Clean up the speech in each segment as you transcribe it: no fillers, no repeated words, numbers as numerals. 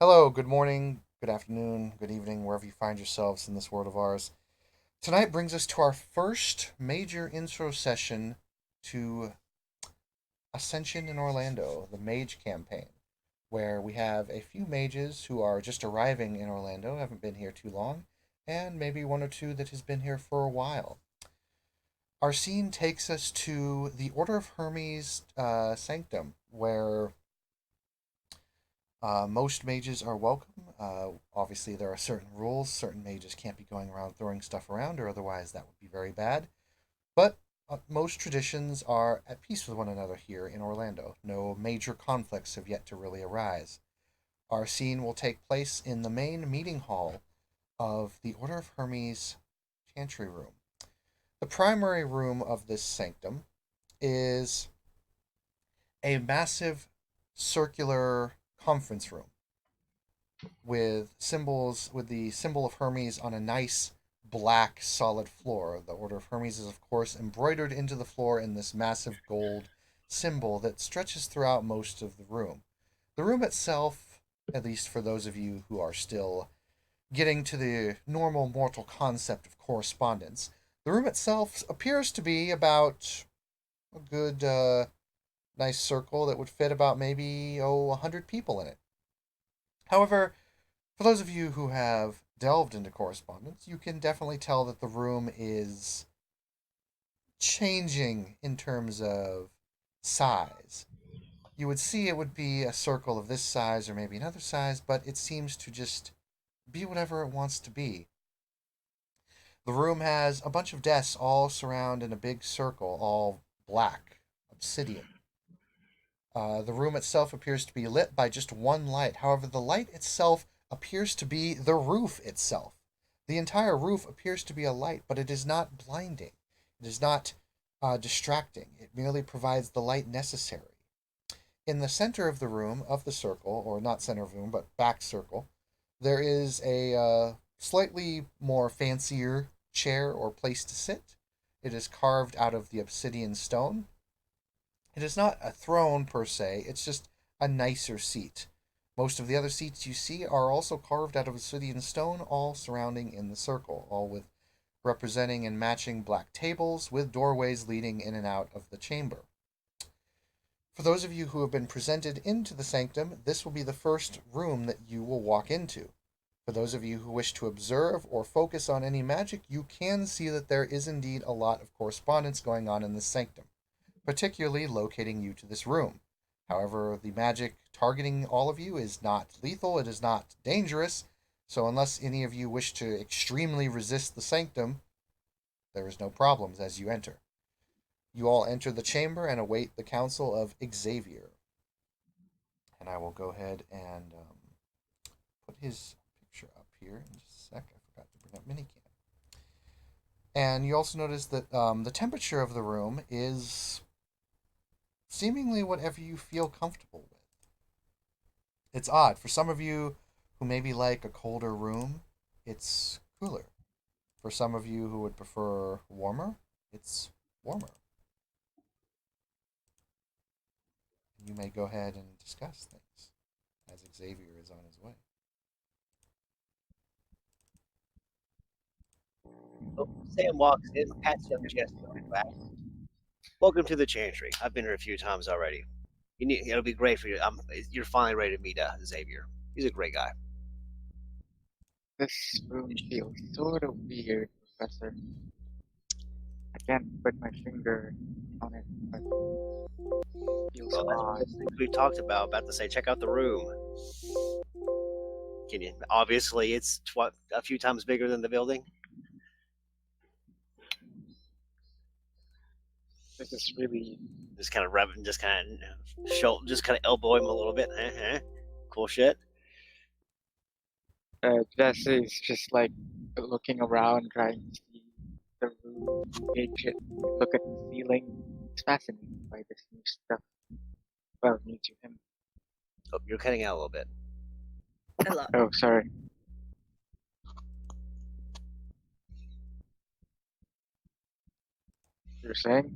Hello, good morning, good afternoon, good evening, wherever you find yourselves in this world of ours. Tonight brings us to our first major intro session to Ascension in Orlando, the Mage campaign, where we have a few mages who are just arriving in Orlando, haven't been here too long, and maybe one or two that has been here for a while. Our scene takes us to the Order of Hermes sanctum, where most mages are welcome. Obviously, there are certain rules. Certain mages can't be going around throwing stuff around, or otherwise that would be very bad. But most traditions are at peace with one another here in Orlando. No major conflicts have yet to really arise. Our scene will take place in the main meeting hall of the Order of Hermes Chantry Room. The primary room of this sanctum is a massive circular conference room with the symbol of Hermes on a nice black solid floor. The Order of Hermes is of course embroidered into the floor in this massive gold symbol that stretches throughout most of the room. The room itself, at least for those of you who are still getting to the normal mortal concept of correspondence, the room itself appears to be about a good nice circle that would fit about maybe 100 people in it. However, for those of you who have delved into correspondence, you can definitely tell that the room is changing in terms of size. You would see it would be a circle of this size or maybe another size, but it seems to just be whatever it wants to be. The room has a bunch of desks all surround in a big circle, all black, obsidian. The room itself appears to be lit by just one light. However, the light itself appears to be the roof itself. The entire roof appears to be a light, but it is not blinding. It is not distracting. It merely provides the light necessary. In the center of the room, of the circle, or not center of the room, but back circle, there is a slightly more fancier chair or place to sit. It is carved out of the obsidian stone. It is not a throne per se, it's just a nicer seat. Most of the other seats you see are also carved out of obsidian stone, all surrounding in the circle, all with representing and matching black tables with doorways leading in and out of the chamber. For those of you who have been presented into the sanctum, this will be the first room that you will walk into. For those of you who wish to observe or focus on any magic, you can see that there is indeed a lot of correspondence going on in this sanctum, particularly locating you to this room. However, the magic targeting all of you is not lethal, it is not dangerous, so unless any of you wish to extremely resist the sanctum, there is no problems as you enter. You all enter the chamber and await the council of Xavier. And I will go ahead and put his picture up here in just a sec. I forgot to bring up Minicam. And you also notice that the temperature of the room is seemingly whatever you feel comfortable with. It's odd. For some of you who maybe like a colder room, it's cooler. For some of you who would prefer warmer, it's warmer. You may go ahead and discuss things as Xavier is on his way. Oh, Sam walks in, pats you on the chest, and back. Welcome to the Chantry. I've been here a few times already. It'll be great for you. You're finally ready to meet Xavier. He's a great guy. This room feels sort of weird, Professor. I can't put my finger on it, but it feels Well, that's one of odd. the things we talked about to say, check out the room. Can you? Obviously, it's a few times bigger than the building. This is really, Just kind of rubbing, just kind of just kind of elbow him a little bit. Cool shit. Jess is just like looking around, trying to see the room, gauge it, look at the ceiling. He's fascinated by this new stuff. Well, new to him. Oh, you're cutting out a little bit. Hello. Oh, sorry. You're saying?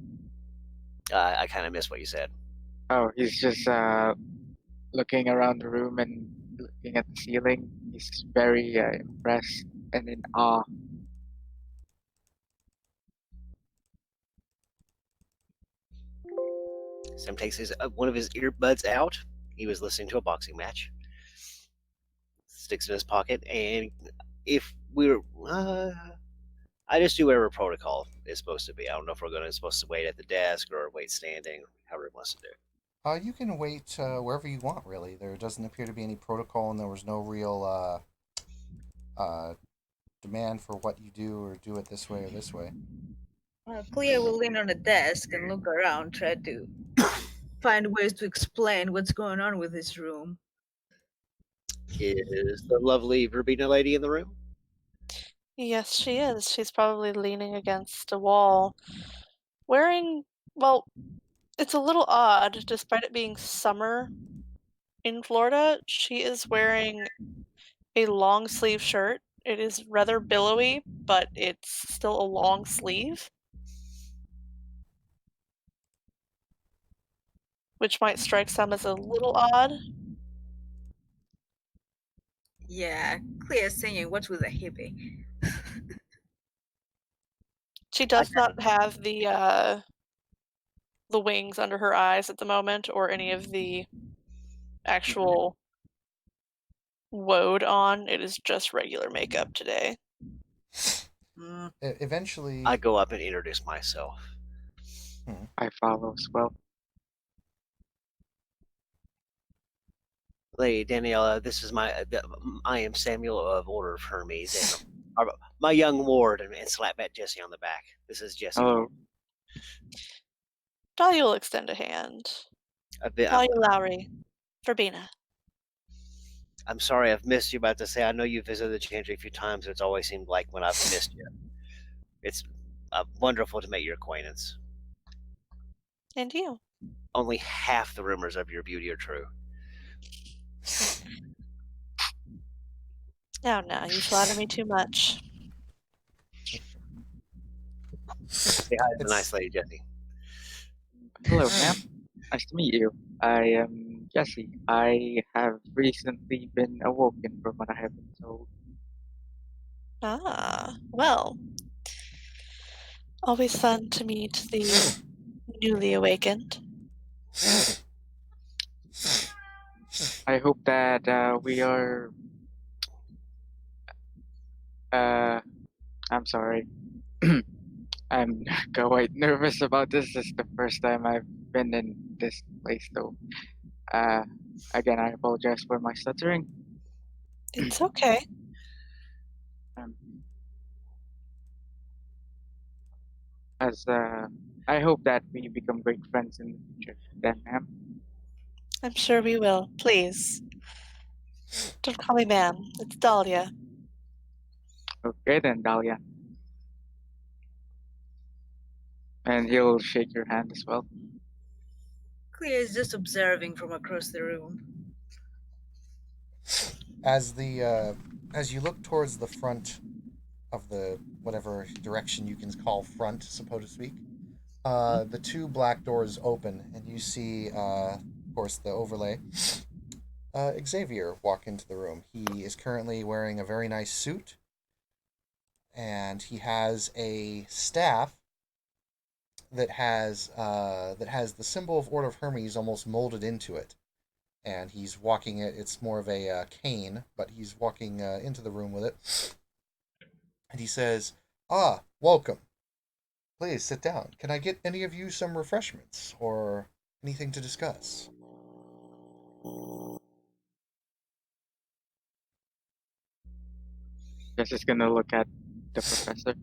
I kind of missed what you said. Oh, he's just looking around the room and looking at the ceiling. He's very impressed and in awe. Sam takes one of his earbuds out. He was listening to a boxing match. Sticks it in his pocket, and if we're, I just do whatever protocol is supposed to be. I don't know if we're supposed to wait at the desk or wait standing, however it wants to do. You can wait wherever you want, really. There doesn't appear to be any protocol, and there was no real demand for what you do or do it this way or this way. Clea will lean on a desk and look around, try to find ways to explain what's going on with this room. Is the lovely Verbena lady in the room? Yes, she is. She's probably leaning against a wall, wearing, well, it's a little odd, despite it being summer in Florida, she is wearing a long sleeve shirt. It is rather billowy, but it's still a long sleeve, which might strike some as a little odd. Yeah, Clea's singing What's with a Hippie? She does not have the wings under her eyes at the moment, or any of the actual woad on. It is just regular makeup today. Eventually, I go up and introduce myself. I follow as well. Lady Daniela, this is I am Samuel of Order of Hermes, and my young ward, and slap at Jesse on the back. This is Jesse. Hello. Dahlia will extend a hand. Dahlia Lowry, Verbena. I'm sorry I've missed you, but to say I know you visited the Chantry a few times. It's always seemed like when I've missed you. It's wonderful to make your acquaintance. And you. Only half the rumors of your beauty are true. Oh no, you flatter me too much. Say hi to the nice lady, Jesse. Hello, ma'am. Nice to meet you. I am Jesse. I have recently been awoken from what I have been told. Ah, well. Always fun to meet the newly awakened. I hope that we are. I'm sorry. I'm quite nervous about this. This is the first time I've been in this place, though. Again, I apologize for my stuttering. It's okay. I hope that we become great friends in the future, then, ma'am. I'm sure we will. Please. Don't call me ma'am. It's Dahlia. Okay then, Dahlia. And he'll shake your hand as well. Clea is just observing from across the room. As you look towards the front of the whatever direction you can call front, so to speak, the two black doors open, and you see, of course, the overlay. Xavier walk into the room. He is currently wearing a very nice suit, and he has a staff that has the symbol of Order of Hermes almost molded into it, and he's walking it. It's more of a cane, but he's walking into the room with it, and he says, "Ah, welcome. Please sit down. Can I get any of you some refreshments or anything to discuss?" Just gonna look at the professor.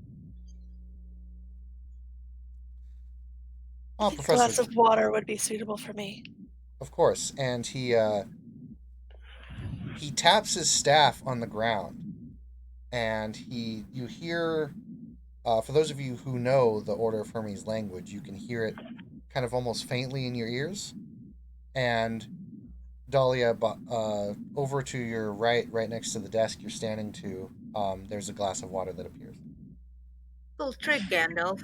Oh, I think a Professor. glass of water would be suitable for me. Of course, and he taps his staff on the ground, and you hear, for those of you who know the Order of Hermes language, you can hear it kind of almost faintly in your ears. And Dahlia, over to your right next to the desk you're standing to, there's a glass of water that appears. Cool trick, Gandalf.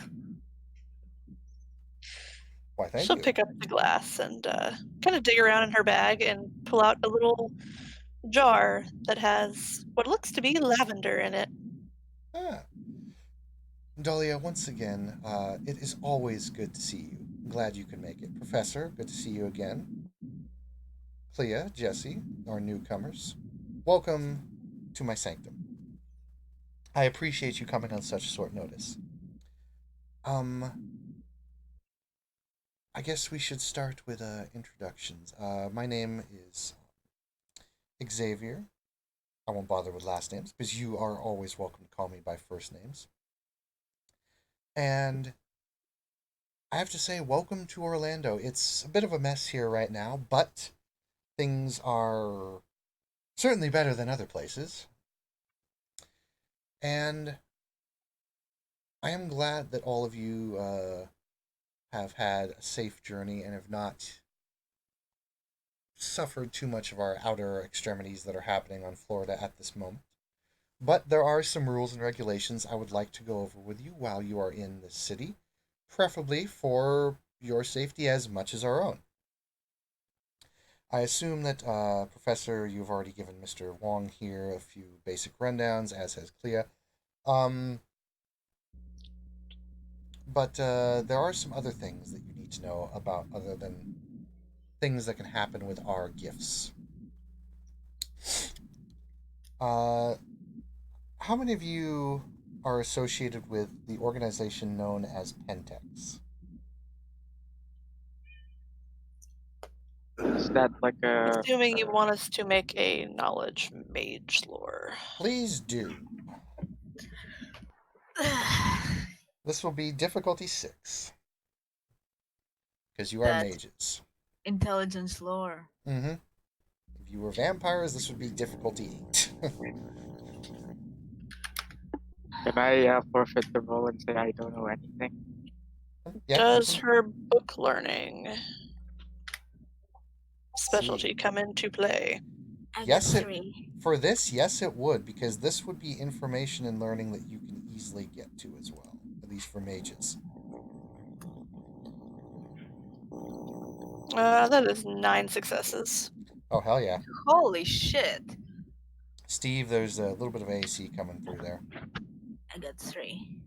Why, thank She'll you. pick up the glass and kind of dig around in her bag and pull out a little jar that has what looks to be lavender in it. Ah. Dahlia, once again, it is always good to see you. Glad you can make it. Professor, good to see you again. Clea, Jesse, our newcomers, welcome to my sanctum. I appreciate you coming on such short notice. I guess we should start with introductions. My name is Xavier. I won't bother with last names because you are always welcome to call me by first names. And I have to say, welcome to Orlando. It's a bit of a mess here right now, but things are certainly better than other places. And I am glad that all of you have had a safe journey and have not suffered too much of our outer extremities that are happening on Florida at this moment. But there are some rules and regulations I would like to go over with you while you are in the city, preferably for your safety as much as our own. I assume that, Professor, you've already given Mr. Wong here a few basic rundowns, as has Clea. Um, but there are some other things that you need to know about other than things that can happen with our gifts. Uh, how many of you are associated with the organization known as Pentex? Is that like a Assuming you want us to make a knowledge mage lore. Please do. This will be difficulty 6 because you are That's mages. intelligence lore. Mm-hmm. If you were vampires, this would be difficulty 8. can I forfeit the roll and say I don't know anything? Yeah, Does her book learning see. specialty come into play? I Yes, got it 3. for this, yes, it would, because this would be information and learning that you can easily get to as well, at least for mages. That is 9 successes. Oh, hell yeah. Holy shit. Steve, there's a little bit of AC coming through there. I got 3.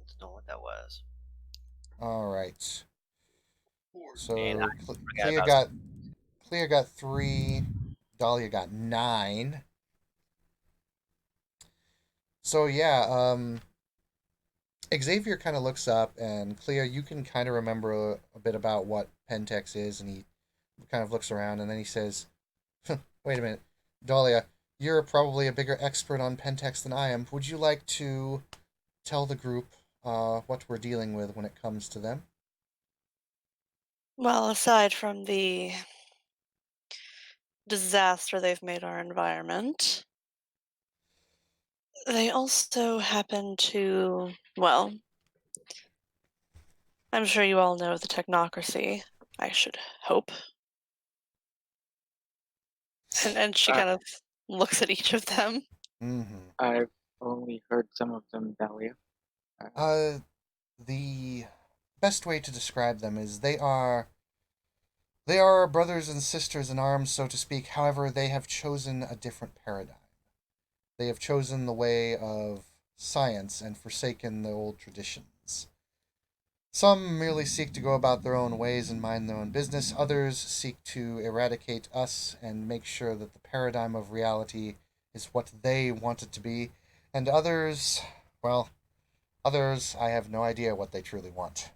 Let's know what that was. All right. So And I forgot Clea about got Clea got 3, Dahlia got 9. So yeah, Xavier kind of looks up, and Clea, you can kind of remember a bit about what Pentex is, and he kind of looks around, and then he says, "Wait a minute, Dahlia, you're probably a bigger expert on Pentex than I am. Would you like to tell the group what we're dealing with when it comes to them?" Well, aside from the disaster they've made our environment, they also happen to, well, I'm sure you all know the technocracy, I should hope. And she Uh, kind of looks at each of them. Mm-hmm. I've only heard some of them, Dahlia. Uh, the best way to describe them is they are our brothers and sisters in arms, so to speak. However, they have chosen a different paradigm. They have chosen the way of science and forsaken the old traditions. Some merely seek to go about their own ways and mind their own business. Others seek to eradicate us and make sure that the paradigm of reality is what they want it to be. And others, well, others, I have no idea what they truly want.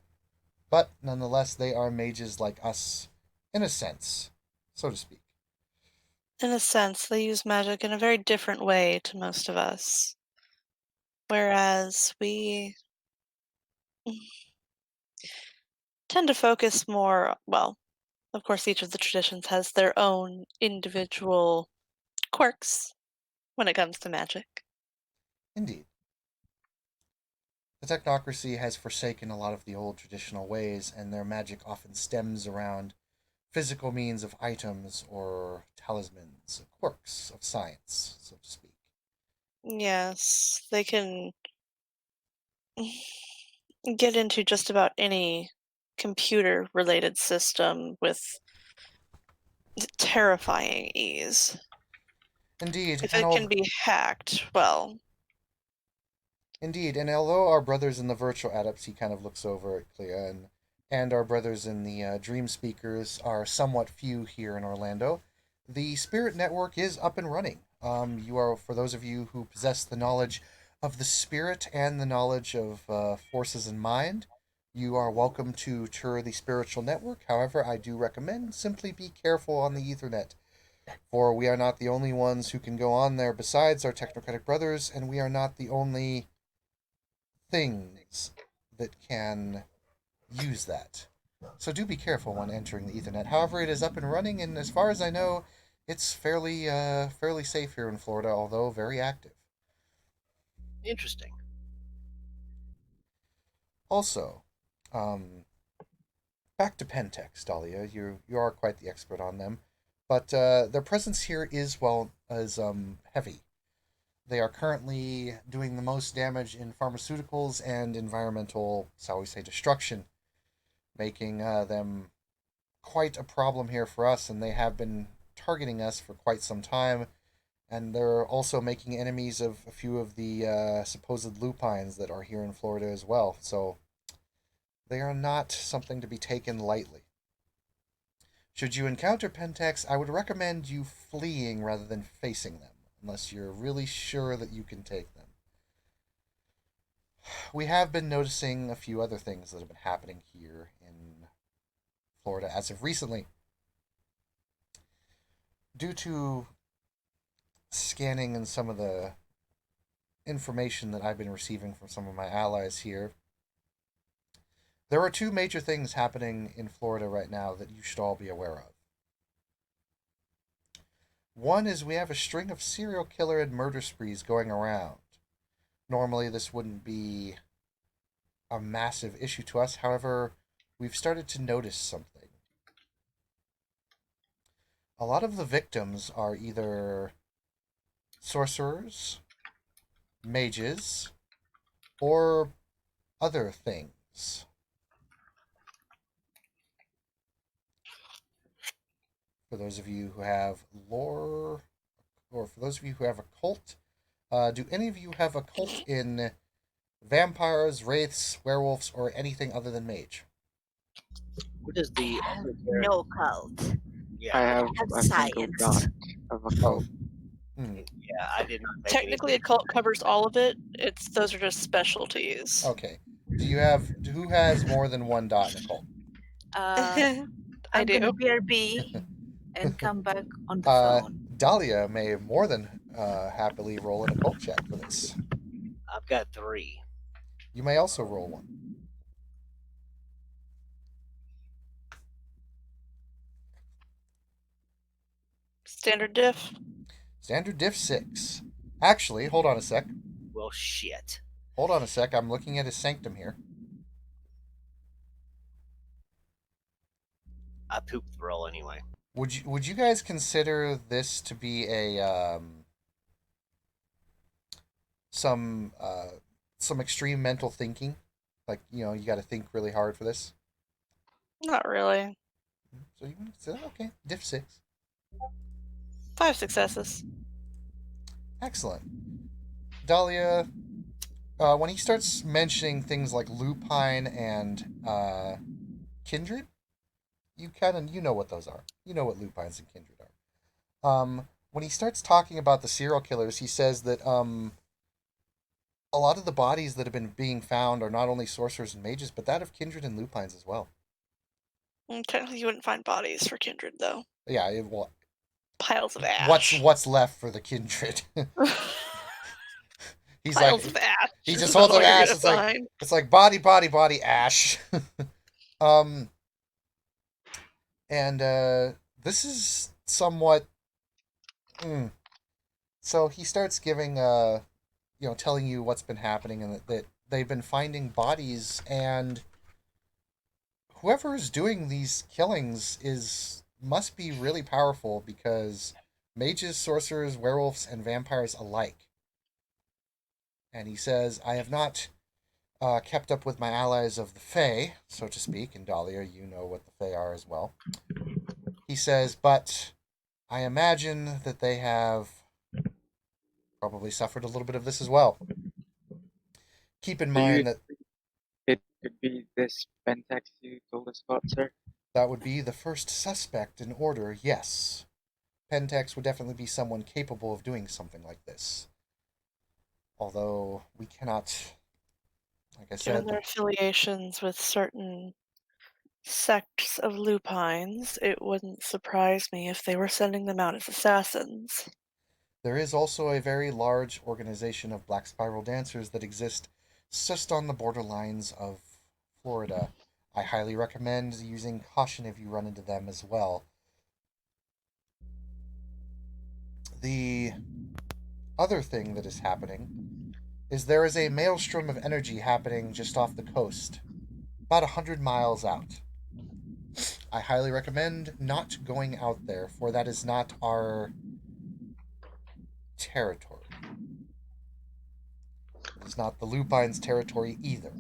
But nonetheless, they are mages like us, in a sense, so to speak. In a sense, they use magic in a very different way to most of us. Whereas we tend to focus more, well, of course, each of the traditions has their own individual quirks when it comes to magic. Indeed. The technocracy has forsaken a lot of the old traditional ways, and their magic often stems around physical means of items or talismans, quirks of science, so to speak. Yes, they can get into just about any computer related system with terrifying ease. Indeed, If and it can be hacked, well, indeed, and although our brothers in the virtual adepts, he kind of looks over at Clea, and our brothers in the dream speakers are somewhat few here in Orlando, the spirit network is up and running. You are, for those of you who possess the knowledge of the spirit and the knowledge of forces in mind, you are welcome to tour the spiritual network. However, I do recommend simply be careful on the Ethernet, for we are not the only ones who can go on there besides our technocratic brothers, and we are not the only things that can use that. So do be careful when entering the Ethernet. However, it is up and running, and as far as I know, it's fairly safe here in Florida, although very active. Interesting. Also, back to Pentex, Dahlia. You are quite the expert on them, but their presence here is heavy. They are currently doing the most damage in pharmaceuticals and environmental, shall we say, destruction, making them quite a problem here for us, and they have been targeting us for quite some time. And they're also making enemies of a few of the supposed lupines that are here in Florida as well. So they are not something to be taken lightly. Should you encounter Pentex, I would recommend you fleeing rather than facing them, unless you're really sure that you can take them. We have been noticing a few other things that have been happening here in Florida as of recently. Due to scanning and some of the information that I've been receiving from some of my allies here, there are two major things happening in Florida right now that you should all be aware of. One is we have a string of serial killer and murder sprees going around. Normally, this wouldn't be a massive issue to us. However, we've started to notice something. A lot of the victims are either sorcerers, mages, or other things. For those of you who have lore, or for those of you who have a cult, do any of you have a cult in vampires, wraiths, werewolves, or anything other than mage? What is the I have esoteric? no cult. Yeah, I I have have a single dot science. of a Oh, cult. yeah, I did not make technically a cult covers all of it. Those are just specialties. okay. Who has more than one dot in a cult? Uh, I I'm gonna do. BRB and come back on the Uh, phone. Dahlia may more than happily roll an occult check for this. I've got 3. You may also roll one. Standard diff. Standard diff 6. Actually, hold on a sec. Well, shit. Hold on a sec. I'm looking at his sanctum here. I pooped the roll anyway. Would you guys consider this to be a some extreme mental thinking? Like, you got to think really hard for this. Not really. So you can consider, okay, diff 6. 5 successes. Excellent. Dahlia, when he starts mentioning things like lupine and kindred, you know what those are. You know what lupines and kindred are. When he starts talking about the serial killers, he says that a lot of the bodies that have been being found are not only sorcerers and mages, but that of kindred and lupines as well. Technically, you wouldn't find bodies for kindred though. Yeah, Piles of ash. what's left for the kindred? He's Piles like, of ash. he is just about holds all up you're ash. gonna It's find. like body, body, body, ash. um, and this is somewhat. So he starts giving telling you what's been happening and that they've been finding bodies, and whoever is doing these killings must be really powerful, because mages, sorcerers, werewolves, and vampires alike. And he says, I have not kept up with my allies of the Fae, so to speak, and Dahlia, you know what the Fae are as well. He says, but I imagine that they have probably suffered a little bit of this as well. Keep in Do you mind that it could be this Pentex you told us about, sir? that would be the first suspect in order, yes. Pentex would definitely be someone capable of doing something like this. Although we cannot, like I Given said, their affiliations with certain sects of lupines, it wouldn't surprise me if they were sending them out as assassins. there is also a very large organization of Black Spiral dancers that exist just on the borderlines of Florida. I highly recommend using caution if you run into them as well. The other thing that is happening is there is a maelstrom of energy happening just off the coast, about 100 miles out. I highly recommend not going out there, for that is not our territory. It is not the Lupines' territory either.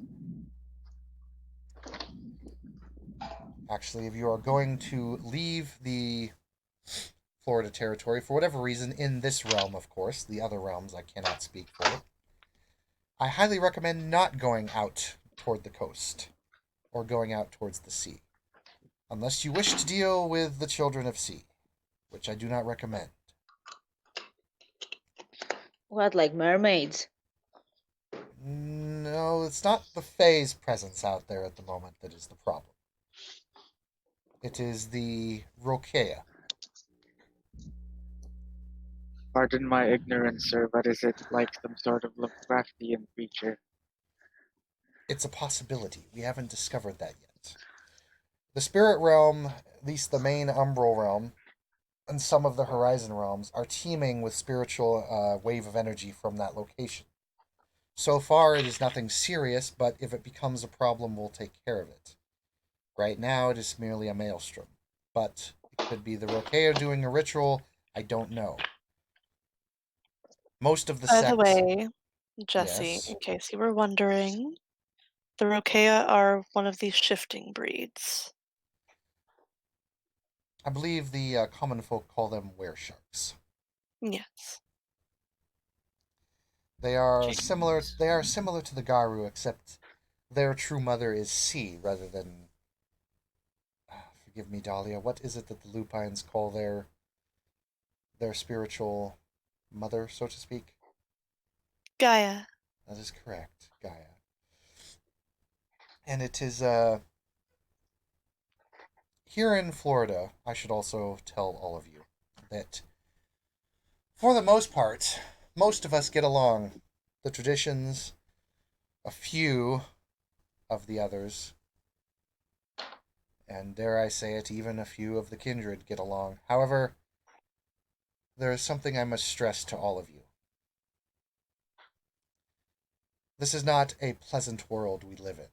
Actually, if you are going to leave the Florida territory for whatever reason, in this realm, of course, the other realms I cannot speak for, I highly recommend not going out toward the coast or going out towards the sea, unless you wish to deal with the children of sea, which I do not recommend. What, like mermaids? No, it's not the Fae's presence out there at the moment that is the problem. It is the Rokea. Pardon my ignorance, sir, but is it like some sort of Lovecraftian creature? It's a possibility. We haven't discovered that yet. The spirit realm, at least the main umbral realm, and some of the horizon realms are teeming with spiritual wave of energy from that location. So far, it is nothing serious, but if it becomes a problem, we'll take care of it. Right now, it is merely a maelstrom, but it could be the Rokea doing a ritual. I don't know. Most of the By the sects, way, Jesse, yes, in case you were wondering, the Rokea are one of these shifting breeds. I believe the common folk call them weresharks. Yes. They are similar. Jeez. They are similar to the Garu, except their true mother is sea rather than. Forgive me, Dahlia. What is it that the Lupines call their spiritual mother, so to speak? Gaia. That is correct, Gaia. And it is here in Florida. I should also tell all of you that for the most part, most of us get along. The traditions, a few of the others, and dare I say it, even a few of the kindred get along. However, there is something I must stress to all of you. This is not a pleasant world we live in.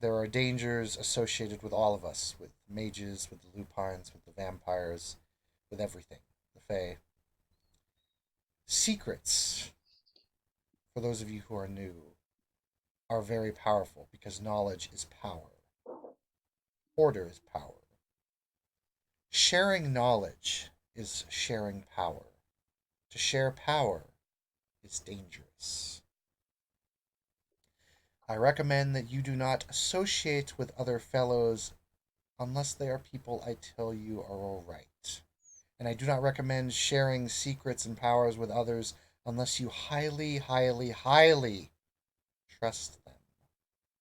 There are dangers associated with all of us, with mages, with the lupines, with the vampires, with everything, the fae. Secrets, for those of you who are new, are very powerful because knowledge is power. Order is power. Sharing knowledge is sharing power. To share power is dangerous. I recommend that you do not associate with other fellows unless they are people I tell you are alright. And I do not recommend sharing secrets and powers with others unless you highly, highly, highly trust them.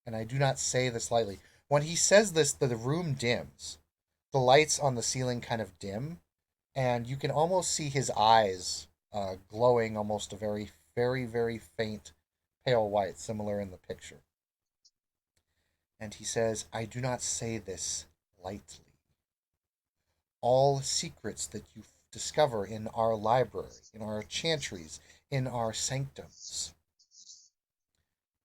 And I do not say this lightly. When he says this, the room dims. The lights on the ceiling kind of dim, and you can almost see his eyes glowing almost a very, very, very faint pale white, similar in the picture. And he says, I do not say this lightly. All secrets that you discover in our library, in our chantries, in our sanctums,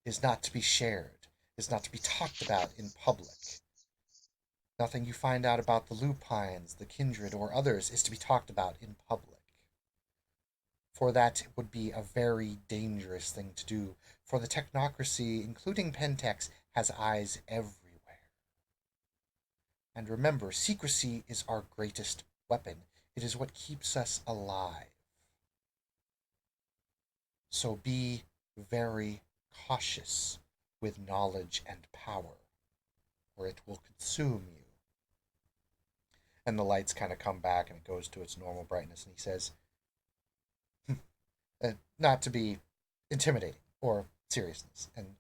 is not to be shared, is not to be talked about in public. Nothing you find out about the lupines, the kindred, or others is to be talked about in public. For that would be a very dangerous thing to do, for the technocracy, including Pentex, has eyes everywhere. And remember, secrecy is our greatest weapon. It is what keeps us alive. So be very cautious with knowledge and power, or it will consume you. And the lights kind of come back and it goes to its normal brightness. And he says, not to be intimidating or seriousness. And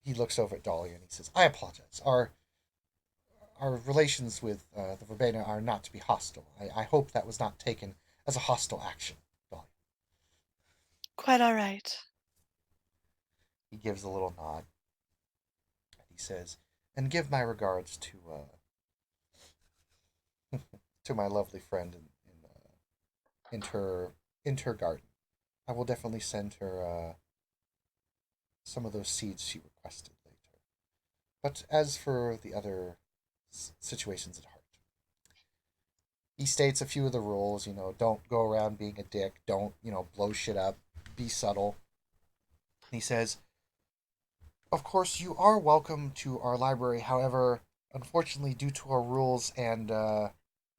he looks over at Dahlia and he says, I apologize. Our relations with the Verbena are not to be hostile. I hope that was not taken as a hostile action, Dahlia. Quite all right. He gives a little nod. He says, and give my regards to my lovely friend in her garden. I will definitely send her some of those seeds she requested later. But as for the other situations at heart, he states a few of the rules. Don't go around being a dick. Don't blow shit up. Be subtle. And he says, of course, you are welcome to our library. However, unfortunately, due to our rules and our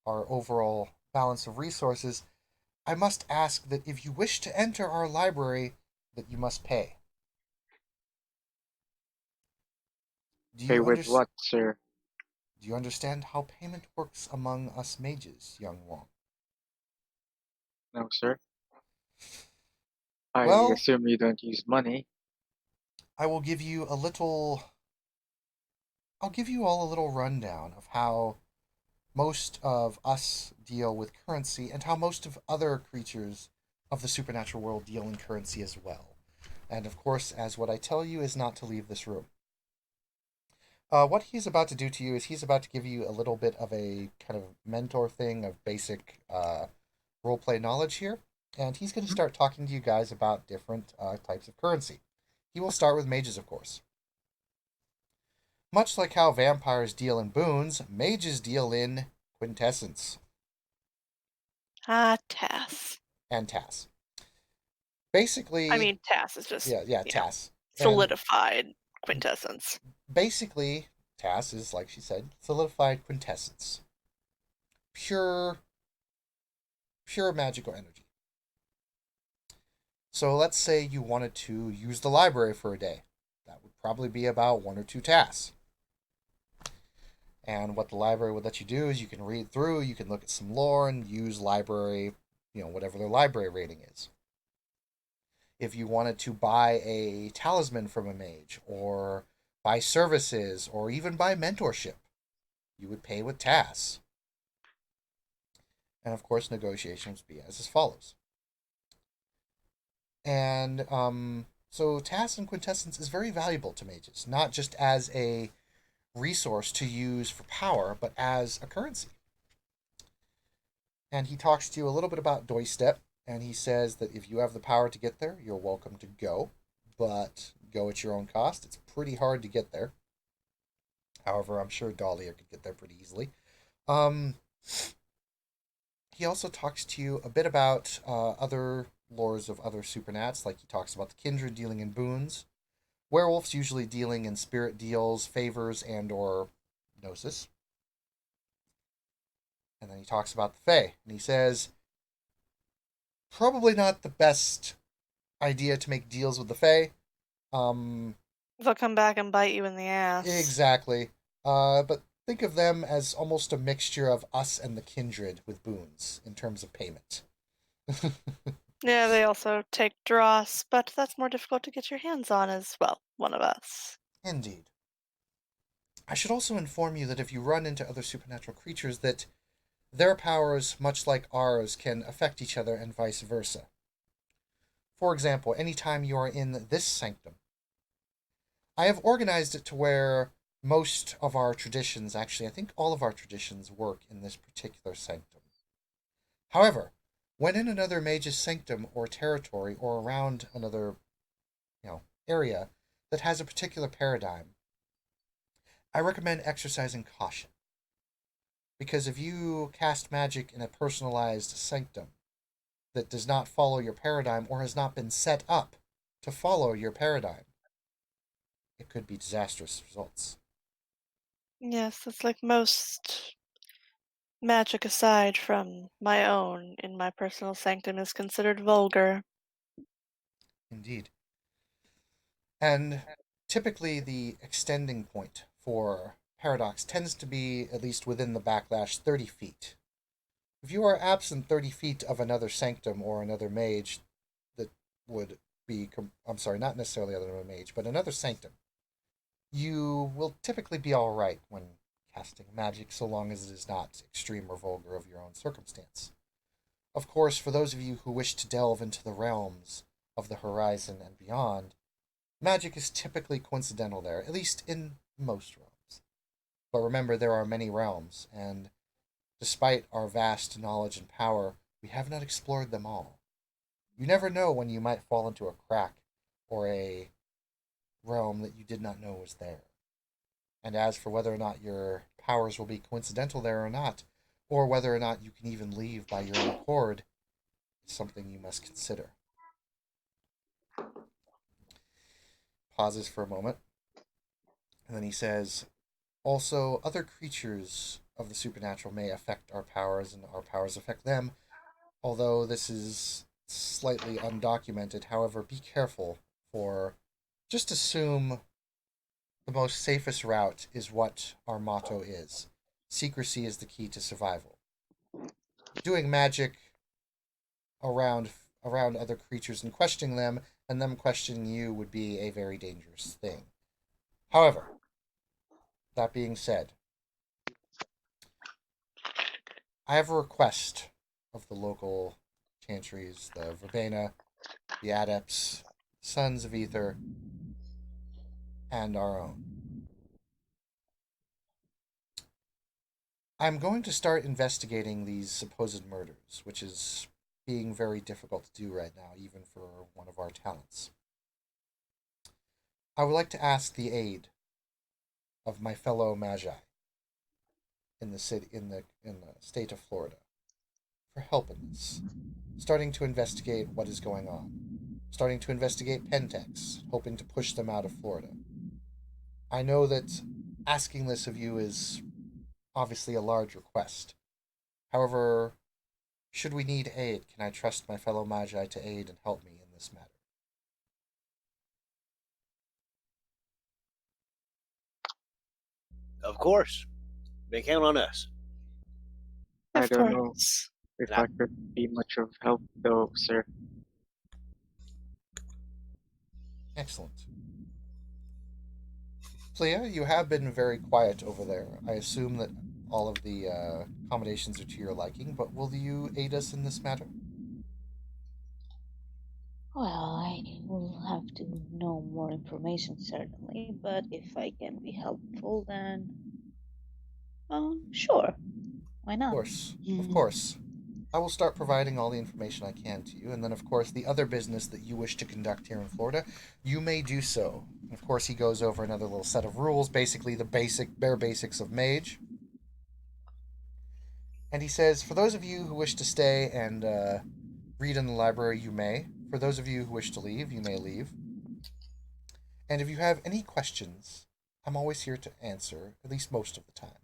overall balance of resources, I must ask that if you wish to enter our library, that you must pay. Do Pay you with under- what, sir? Do you understand how payment works among us mages, young Wong? No, sir. I Well, assume you don't use money. I will give you a little. I'll give you all a little rundown of how most of us deal with currency and how most of other creatures of the supernatural world deal in currency as well. And of course, as what I tell you is not to leave this room. What he's about to do to you is he's about to give you a little bit of a kind of mentor thing of basic roleplay knowledge here. And he's going to start talking to you guys about different types of currency. He will start with mages, of course. Much like how vampires deal in boons, mages deal in quintessence Ah, Tass. and TAS. I Basically, mean, Tass is just, yeah, you know, TAS. And solidified quintessence. basically, TAS is, like she said, solidified quintessence. Pure, pure magical energy. So let's say you wanted to use the library for a day. That would probably be about 1 or 2 tasks. And what the library would let you do is you can read through, you can look at some lore, and use library, whatever their library rating is. If you wanted to buy a talisman from a mage, or buy services, or even buy mentorship, you would pay with TAS. And of course, negotiations would be as follows. And so TAS and Quintessence is very valuable to mages, not just as a resource to use for power, but as a currency. And he talks to you a little bit about Doistep, and he says that if you have the power to get there, you're welcome to go, but go at your own cost. It's pretty hard to get there. However, I'm sure Dahlia could get there pretty easily. He also talks to you a bit about other lores of other supernats, like he talks about the kindred dealing in boons, werewolves usually dealing in spirit deals, favors, and or gnosis. And then he talks about the Fae, and he says, probably not the best idea to make deals with the Fae. They'll come back and bite you in the ass. Exactly. But think of them as almost a mixture of us and the kindred with boons in terms of payment. Yeah, they also take dross, but that's more difficult to get your hands on as well. One of us. Indeed. I should also inform you that if you run into other supernatural creatures, that their powers, much like ours, can affect each other and vice versa. For example, anytime you are in this sanctum, I have organized it to where most of our traditions, actually, I think all of our traditions work in this particular sanctum. However, when in another mage's sanctum or territory or around another, area that has a particular paradigm, I recommend exercising caution. Because if you cast magic in a personalized sanctum that does not follow your paradigm or has not been set up to follow your paradigm, it could be disastrous results. Yes, it's like most magic aside from my own in my personal sanctum is considered vulgar. Indeed. And typically, the extending point for paradox tends to be, at least within the backlash, 30 feet. If you are absent 30 feet of another sanctum or another mage that would be, I'm sorry, not necessarily another mage, but another sanctum, you will typically be all right when casting magic, so long as it is not extreme or vulgar of your own circumstance. Of course, for those of you who wish to delve into the realms of the horizon and beyond, magic is typically coincidental there, at least in most realms. But remember, there are many realms, and despite our vast knowledge and power, we have not explored them all. You never know when you might fall into a crack or a realm that you did not know was there. And as for whether or not your powers will be coincidental there or not, or whether or not you can even leave by your own accord, is something you must consider. Pauses for a moment, and then he says, also, other creatures of the supernatural may affect our powers, and our powers affect them, although this is slightly undocumented. However, be careful, for just assume the most safest route is what our motto is. Secrecy is the key to survival. Doing magic around other creatures and questioning them, and them questioning you, would be a very dangerous thing. However, that being said, I have a request of the local chantries, the Verbena, the Adepts, Sons of Ether, and our own. I'm going to start investigating these supposed murders, which is being very difficult to do right now, even for one of our talents. I would like to ask the aid of my fellow Magi in the city, in the state of Florida, for help in this. Starting to investigate what is going on. Starting to investigate Pentex, hoping to push them out of Florida. I know that asking this of you is obviously a large request. However, should we need aid, can I trust my fellow Magi to aid and help me in this matter? Of course. They count on us. I Of don't know course. if And I, I could be much of help, though, sir. Excellent. Plea, you have been very quiet over there. I assume that all of the accommodations are to your liking, but will you aid us in this matter? Well, I will have to know more information certainly, but if I can be helpful, then sure, why Of not? course. Of course. I will start providing all the information I can to you, and then, of course, the other business that you wish to conduct here in Florida, you may do so. And of course, he goes over another little set of rules, basically the bare basics of Mage. And he says, for those of you who wish to stay and read in the library, you may. For those of you who wish to leave, you may leave. And if you have any questions, I'm always here to answer, at least most of the time.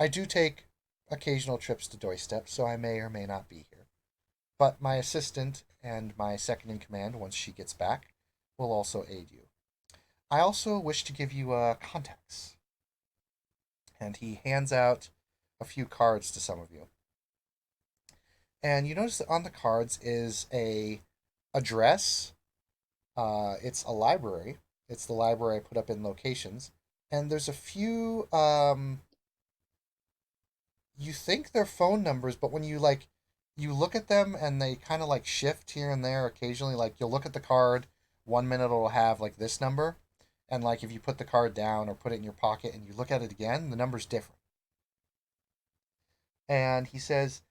I do take occasional trips to Doorstep, so I may or may not be here. But my assistant and my second in command, once she gets back, will also aid you. I also wish to give you contacts. And he hands out a few cards to some of you. And you notice that on the cards is a address. It's a library. It's the library I put up in locations. And there's a few you think they're phone numbers, but when you look at them and they kind of like shift here and there occasionally, like you'll look at the card, 1 minute it'll have like this number, and like if you put the card down or put it in your pocket and you look at it again, the number's different. And he says,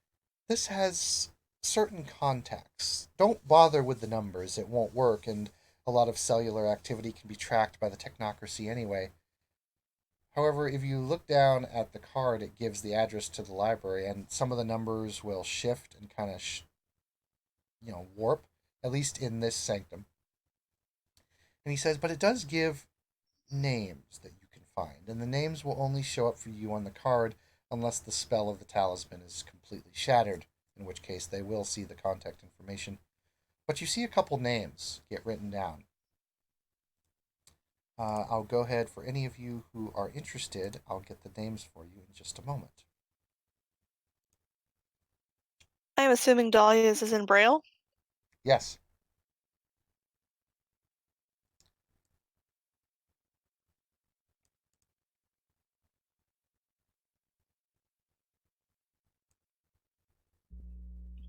this has certain contacts. Don't bother with the numbers, it won't work, and a lot of cellular activity can be tracked by the technocracy anyway. However, if you look down at the card, it gives the address to the library, and some of the numbers will shift and kind of, warp, at least in this sanctum. And he says, but it does give names that you can find, and the names will only show up for you on the card unless the spell of the talisman is completely shattered, in which case they will see the contact information. but you see a couple names get written down. I'll go ahead for any of you who are interested. I'll get the names for you in just a moment. I'm assuming Dahlia's is in Braille. Yes.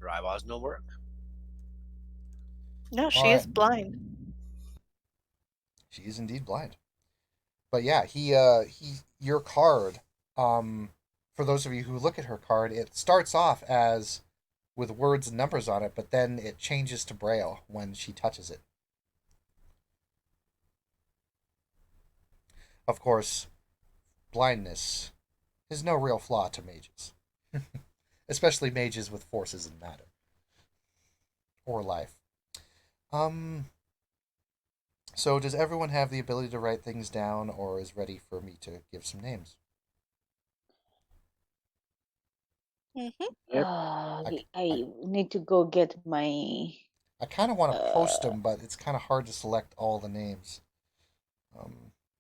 Her eyeballs no work. No, All she is right. blind. She is indeed blind. But yeah, your card, for those of you who look at her card, it starts off as with words and numbers on it, but then it changes to Braille when she touches it. Of course, blindness is no real flaw to mages, especially mages with forces and matter or life. Um, so does everyone have the ability to write things down, or is ready for me to give some names? Mm-hmm. Yep. I, I, I need to go get my. I kind of want to post Uh, them, but it's kind of hard to select all the names.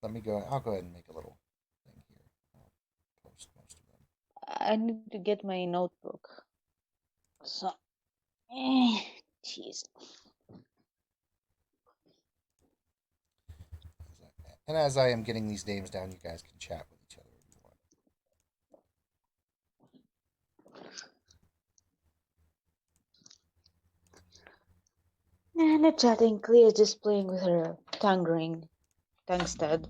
Let me go. I'll go ahead and make a little thing here. I'll post most of them. I need to get my notebook. So, jeez. And as I am getting these names down, you guys can chat with each other if you want. And the chatting, Clea's just playing with her tongue ring, tongue stud.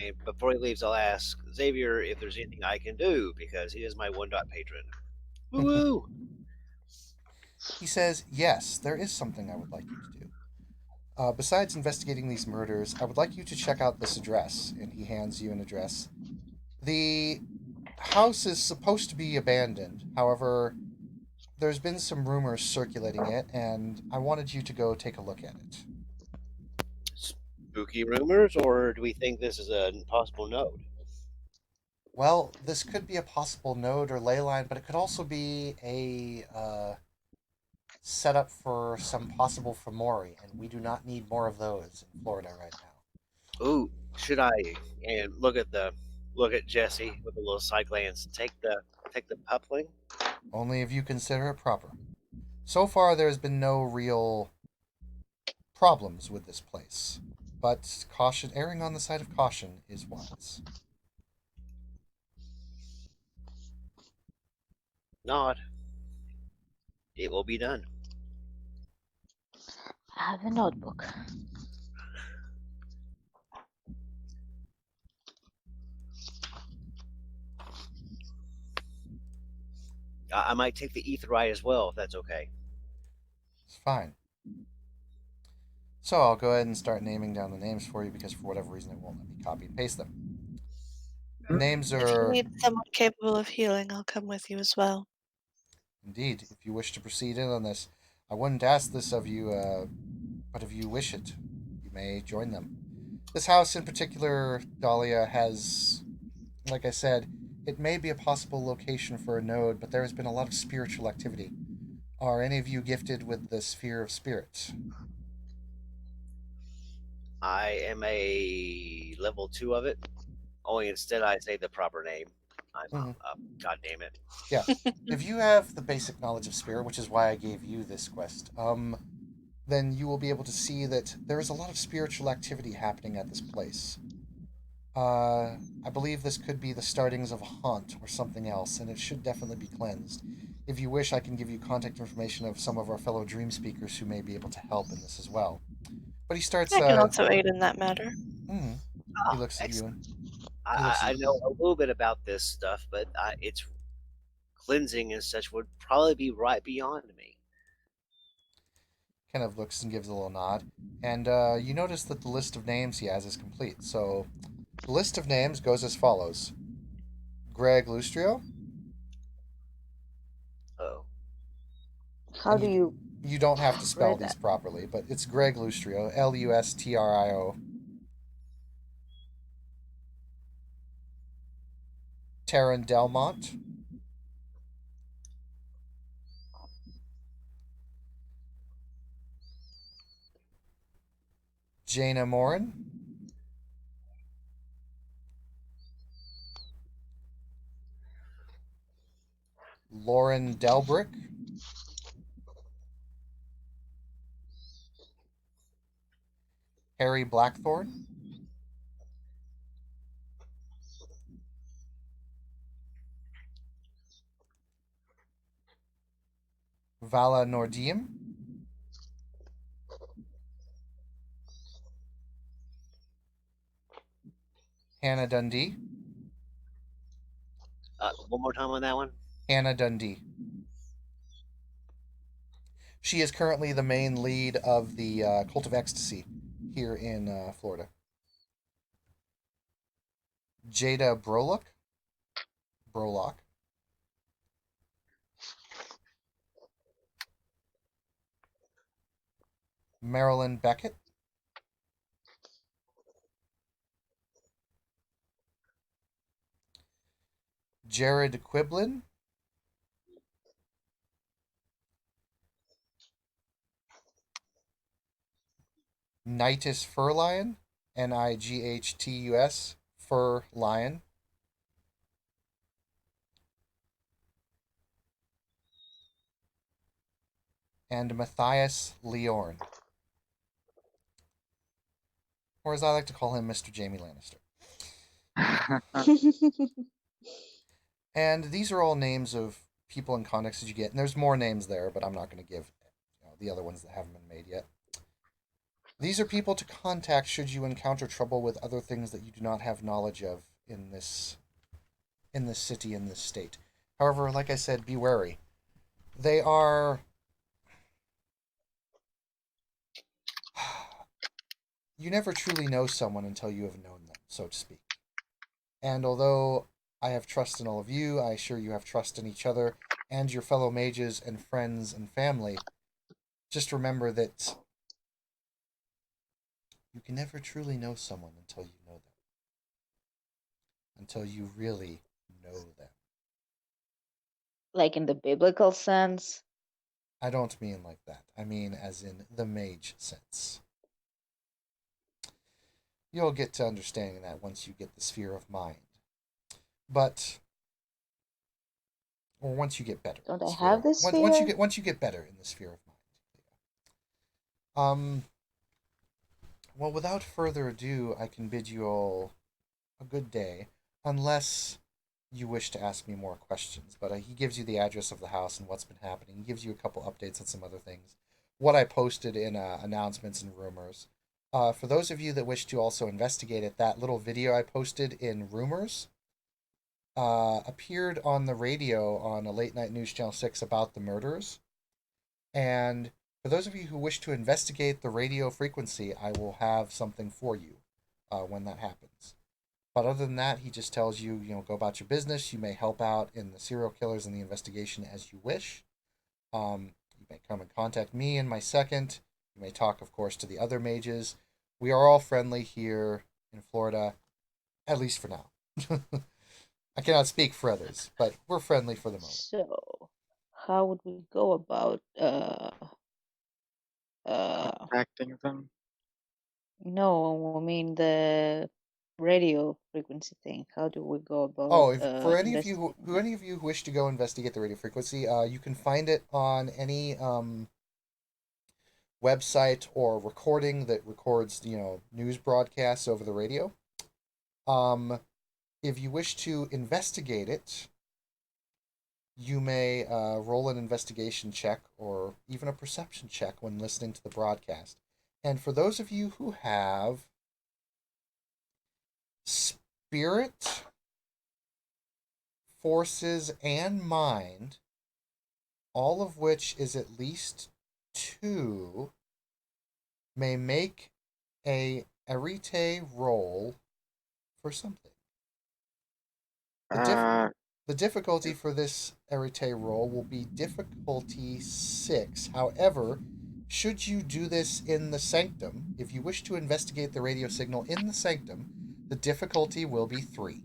And before he leaves, I'll ask Xavier if there's anything I can do because he is my one dot patron. Woo woo! He says, "Yes, there is something I would like you to do. Besides investigating these murders, I would like you to check out this address." And he hands you an address. The house is supposed to be abandoned. However, there's been some rumors circulating it, and I wanted you to go take a look at it. Spooky rumors, or do we think this is a possible node? Well, this could be a possible node or ley line, but it could also be a setup for some possible Fomori, and we do not need more of those in Florida right now. Ooh, should I? And look at Jesse with a little side glance. Take the pupling. Only if you consider it proper. So far, there has been no real problems with this place, but caution, erring on the side of caution, is wise. Nod. It will be done. I have a notebook. I might take the ether ride as well, if that's okay. It's fine. So I'll go ahead and start naming down the names for you because for whatever reason it won't let me copy and paste them. The names If you are need someone capable of healing, I'll come with you as well. indeed. If you wish to proceed in on this, I wouldn't ask this of you, but if you wish it, you may join them. This house in particular, Dahlia, has, like I said, it may be a possible location for a node, but there has been a lot of spiritual activity. Are any of you gifted with the sphere of spirit? I am a level 2 of it. Only instead I say the proper name. Mhm. God damn it. Yeah. If you have the basic knowledge of spirit, which is why I gave you this quest, then you will be able to see that there is a lot of spiritual activity happening at this place. I believe this could be the startings of a haunt or something else, and it should definitely be cleansed. If you wish, I can give you contact information of some of our fellow dream speakers who may be able to help in this as well. But he starts. I can also aid in that matter. Mm, he Ah, looks at you excellent. and he looks at I know you. a little bit about this stuff, but it's cleansing and such would probably be right beyond me. Kind of looks and gives a little nod. And you notice that the list of names he has is complete. So the list of names goes as follows: Greg Lustrio, Oh, How and do you you don't have to spell read these that? properly, but it's Greg Lustrio, Lustrio. Taryn Delmont, Jaina Morin, Lauren Delbrick, Harry Blackthorn, Vala Nordium, Hannah Dundee, One more time on that one. Hannah Dundee. She is currently the main lead of the Cult of Ecstasy here in Florida. Jada Brolock, Marilyn Beckett, Jared Quiblin, Nightus Furlion, Nightus Furlion, and Matthias Leorn, or as I like to call him, Mr. Jamie Lannister. And these are all names of people and contexts that you get, and there's more names there, but I'm not going to give the other ones that haven't been made yet. These are people to contact should you encounter trouble with other things that you do not have knowledge of in this city, in this state. However, like I said, be wary. They are you never truly know someone until you have known them, so to speak. And although I have trust in all of you, I assure you have trust in each other and your fellow mages and friends and family. Just remember that you can never truly know someone until you know them. Until you really know them. Like in the biblical sense? I don't mean like that. I mean as in the mage sense. You'll get to understanding that once you get the sphere of mind. But or once you get better. Don't I have this sphere? Once you get better in the sphere of mind. Well, without further ado, I can bid you all a good day, unless you wish to ask me more questions. But he gives you the address of the house and what's been happening. He gives you a couple updates on some other things. What I posted in announcements and rumors. For those of you that wish to also investigate it, that little video I posted in rumors appeared on the radio on a late night news channel 6 about the murders. And for those of you who wish to investigate the radio frequency, I will have something for you when that happens. But other than that, he just tells you, go about your business. You may help out in the serial killers and the investigation as you wish. You may come and contact me in my second. You may talk, of course, to the other mages. We are all friendly here in Florida, at least for now. I cannot speak for others, but we're friendly for the moment. So, how would we go about Contacting them? No, I mean the radio frequency thing. How do we go about for any of you who wish to go investigate the radio frequency, you can find it on any website or recording that records news broadcasts over the radio. If you wish to investigate it, you may roll an investigation check or even a perception check when listening to the broadcast. And for those of you who have spirit, forces, and mind, all of which is at least 2, may make a arete roll for something. The difficulty for this arete roll will be difficulty 6. However, should you do this in the sanctum, if you wish to investigate the radio signal in the sanctum, the difficulty will be 3.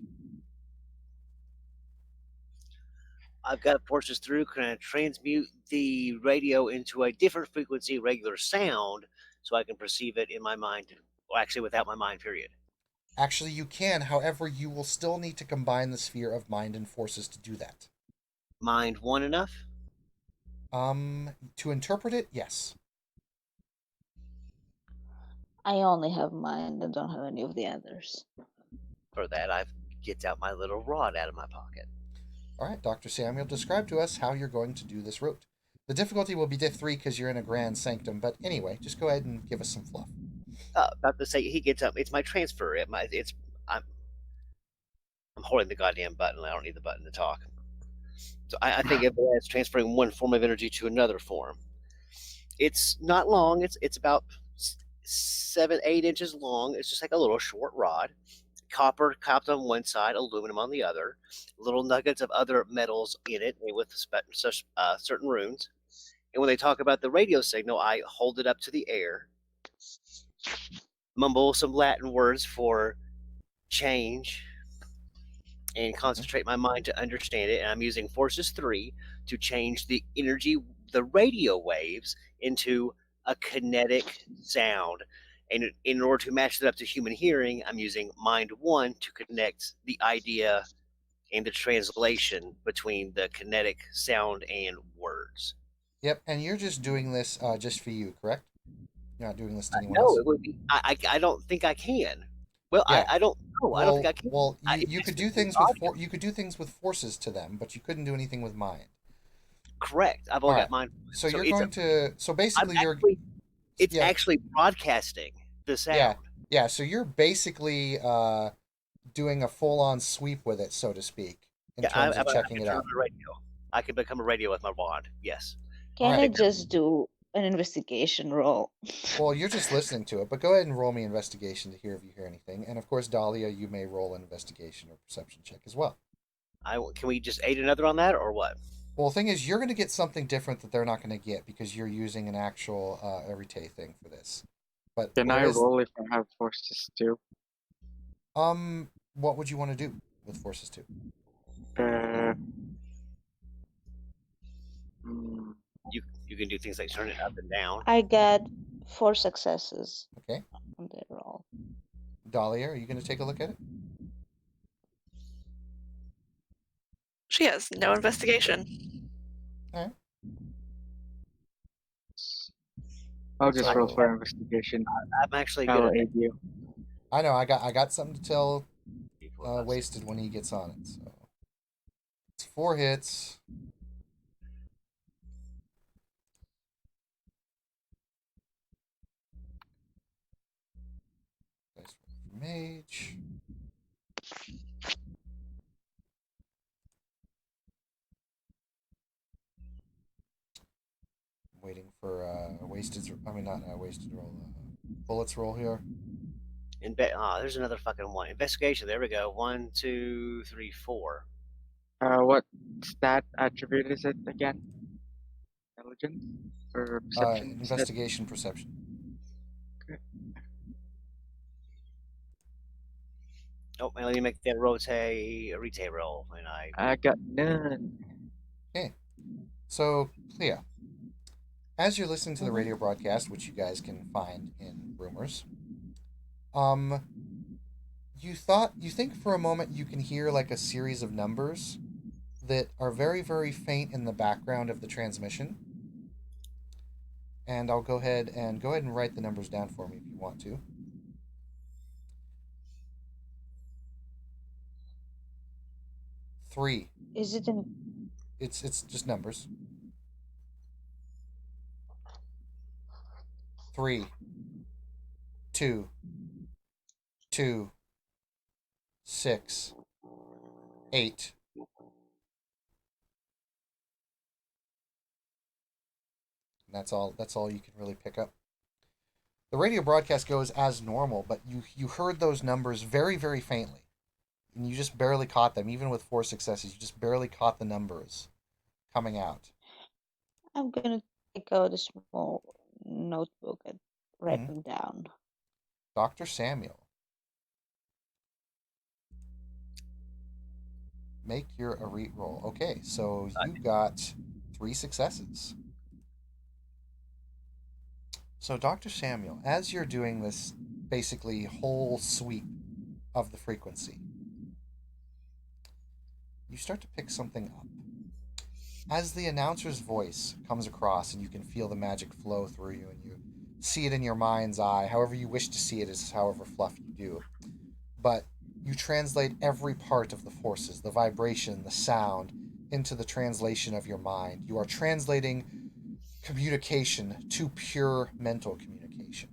I've got forces through. Can I transmute the radio into a different frequency, regular sound, so I can perceive it in my mind Or actually, without my mind, period. Actually, you can. However, you will still need to combine the sphere of mind and forces to do that. Mind one enough? To interpret it, yes. I only have mind. I don't have any of the others. For that, I gets out my little rod out of my pocket. All right, Dr. Samuel, describe to us how you're going to do this route. The difficulty will be diff 3 because you're in a grand sanctum, but anyway, just go ahead and give us some fluff. About to say, he gets up. It's my transfer. I'm holding the goddamn button. I don't need the button to talk. So I think of it as transferring one form of energy to another form. It's not long. It's about 7-8 inches long. It's just like a little short rod. Copper capped on one side, aluminum on the other. Little nuggets of other metals in it with certain runes. And when they talk about the radio signal, I hold it up to the air, mumble some Latin words for change, and concentrate my mind to understand it. And I'm using Forces 3 to change the energy, the radio waves, into a kinetic sound. And in order to match that up to human hearing, I'm using Mind 1 to connect the idea and the translation between the kinetic sound and words. Yep, and you're just doing this just for you, correct? You're not doing this to anyone No, else? it would be. I don't think I can. Well, Yeah. I don't know. I don't think I can. Well, It you has could to do be things audio. with you could do things with forces to them, but you couldn't do anything with mind. Correct. I've only All got right. mine. So you're it's going to. So I'm basically, you're. actually, it's Yeah. actually broadcasting the sound. Yeah. Yeah. So you're basically doing a full-on sweep with it, so to speak, in Yeah, terms I of can checking it turn out. on a radio. I can become a radio with my wand. Yes. All Can right. I just do an investigation roll? Well, you're just listening to it, but go ahead and roll me investigation to hear if you hear anything. And of course, Dahlia, you may roll an investigation or perception check as well. Can we just aid another on that, or what? Well, the thing is, you're going to get something different that they're not going to get because you're using an actual everyday thing for this. But Can what I is roll if I have forces too? what would you want to do with forces 2? Uh, mm, You can do things like turn it up and down. I got 4 successes Okay, on the roll. Dahlia, are you going to take a look at it? She has no investigation. I'll just roll So- for investigation. I'm actually I good will at aid you. I know. I got something to tell that. Wasted when he gets on it. So it's 4 hits. Dice roll for Mage. Waiting for Wasted. I mean, not Wasted roll. Bullets roll here. There's another fucking one. Investigation. There we go. 1, 2, 3, 4. What stat attribute is it again? Intelligence or perception? You said? Investigation, perception. Oh, let me make that retail roll. And I got none. So, Clea, as you're listening to the radio broadcast, which you guys can find in Rumors, you think for a moment you can hear like a series of numbers that are very, very faint in the background of the transmission. And I'll go ahead and write the numbers down for me if you want to. Three. Is it in? It's just numbers. 3, 2, 2, 6, 8. And that's all you can really pick up. The radio broadcast goes as normal, but you heard those numbers very, very faintly. And you just barely caught them. Even with 4 successes, you just barely caught the numbers coming out. I'm gonna take out a small notebook and write Mhm. them down. Dr. Samuel. Make your Arete roll. Okay, so you got 3 successes. So, Dr. Samuel, as you're doing this basically whole sweep of the frequency. You start to pick something up. As the announcer's voice comes across and you can feel the magic flow through you and you see it in your mind's eye, however you wish to see it is however fluff you do. But you translate every part of the forces, the vibration, the sound, into the translation of your mind. You are translating communication to pure mental communication.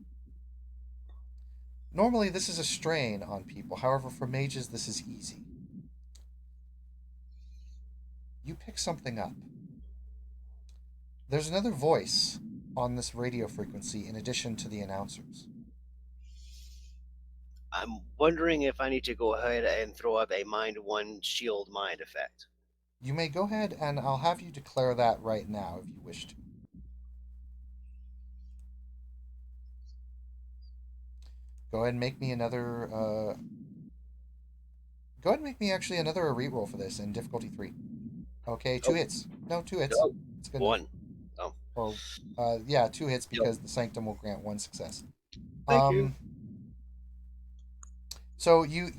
Normally, this is a strain on people. However, for mages, this is easy. You pick something up. There's another voice on this radio frequency in addition to the announcers. I'm wondering if I need to go ahead and throw up a Mind One Shield Mind effect. You may go ahead and I'll have you declare that right now if you wish to. Go ahead and make me another. Go ahead and make me actually another reroll for this in difficulty 3. Okay, 2 hits. No, 2 hits. No, It's good. one. Or, yeah, 2 hits because the Sanctum will grant 1 success. Thank you. So you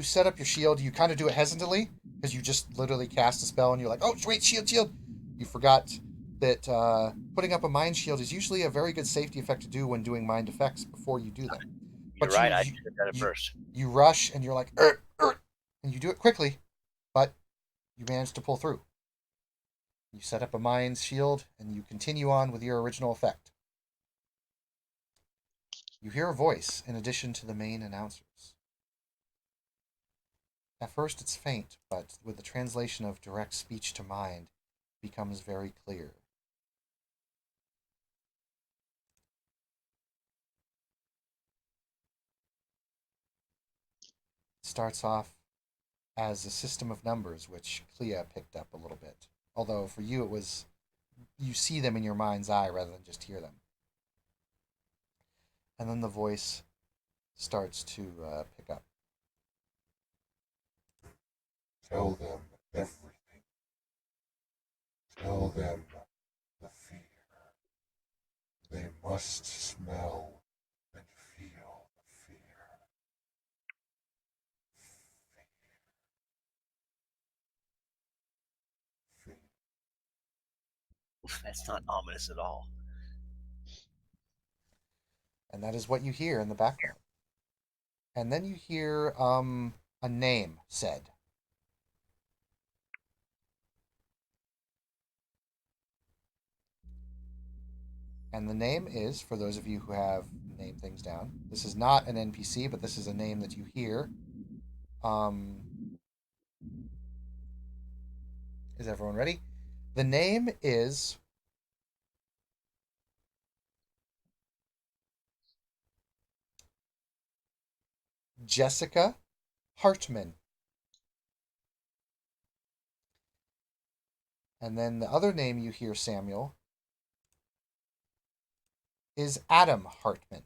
set up your shield. You kind of do it hesitantly because you just literally cast a spell and you're like, oh wait, shield. You forgot that putting up a mind shield is usually a very good safety effect to do when doing mind effects before you do them. You're right. I should have done it first. You rush and you're like, and you do it quickly, but you manage to pull through. You set up a mind shield and you continue on with your original effect. You hear a voice in addition to the main announcers. At first it's faint, but with the translation of direct speech to mind, it becomes very clear. It starts off as a system of numbers, which Clea picked up a little bit. Although for you it was, you see them in your mind's eye rather than just hear them. And then the voice starts to pick up. Tell them everything. Tell them the fear. They must smell and feel the fear. Fear. That's not ominous at all. And that is what you hear in the background. And then you hear a name said. And the name is, for those of you who have named things down, this is not an NPC, but this is a name that you hear. Is everyone ready? The name is Jessica Hartman. And then the other name you hear, Samuel, is Adam Hartman.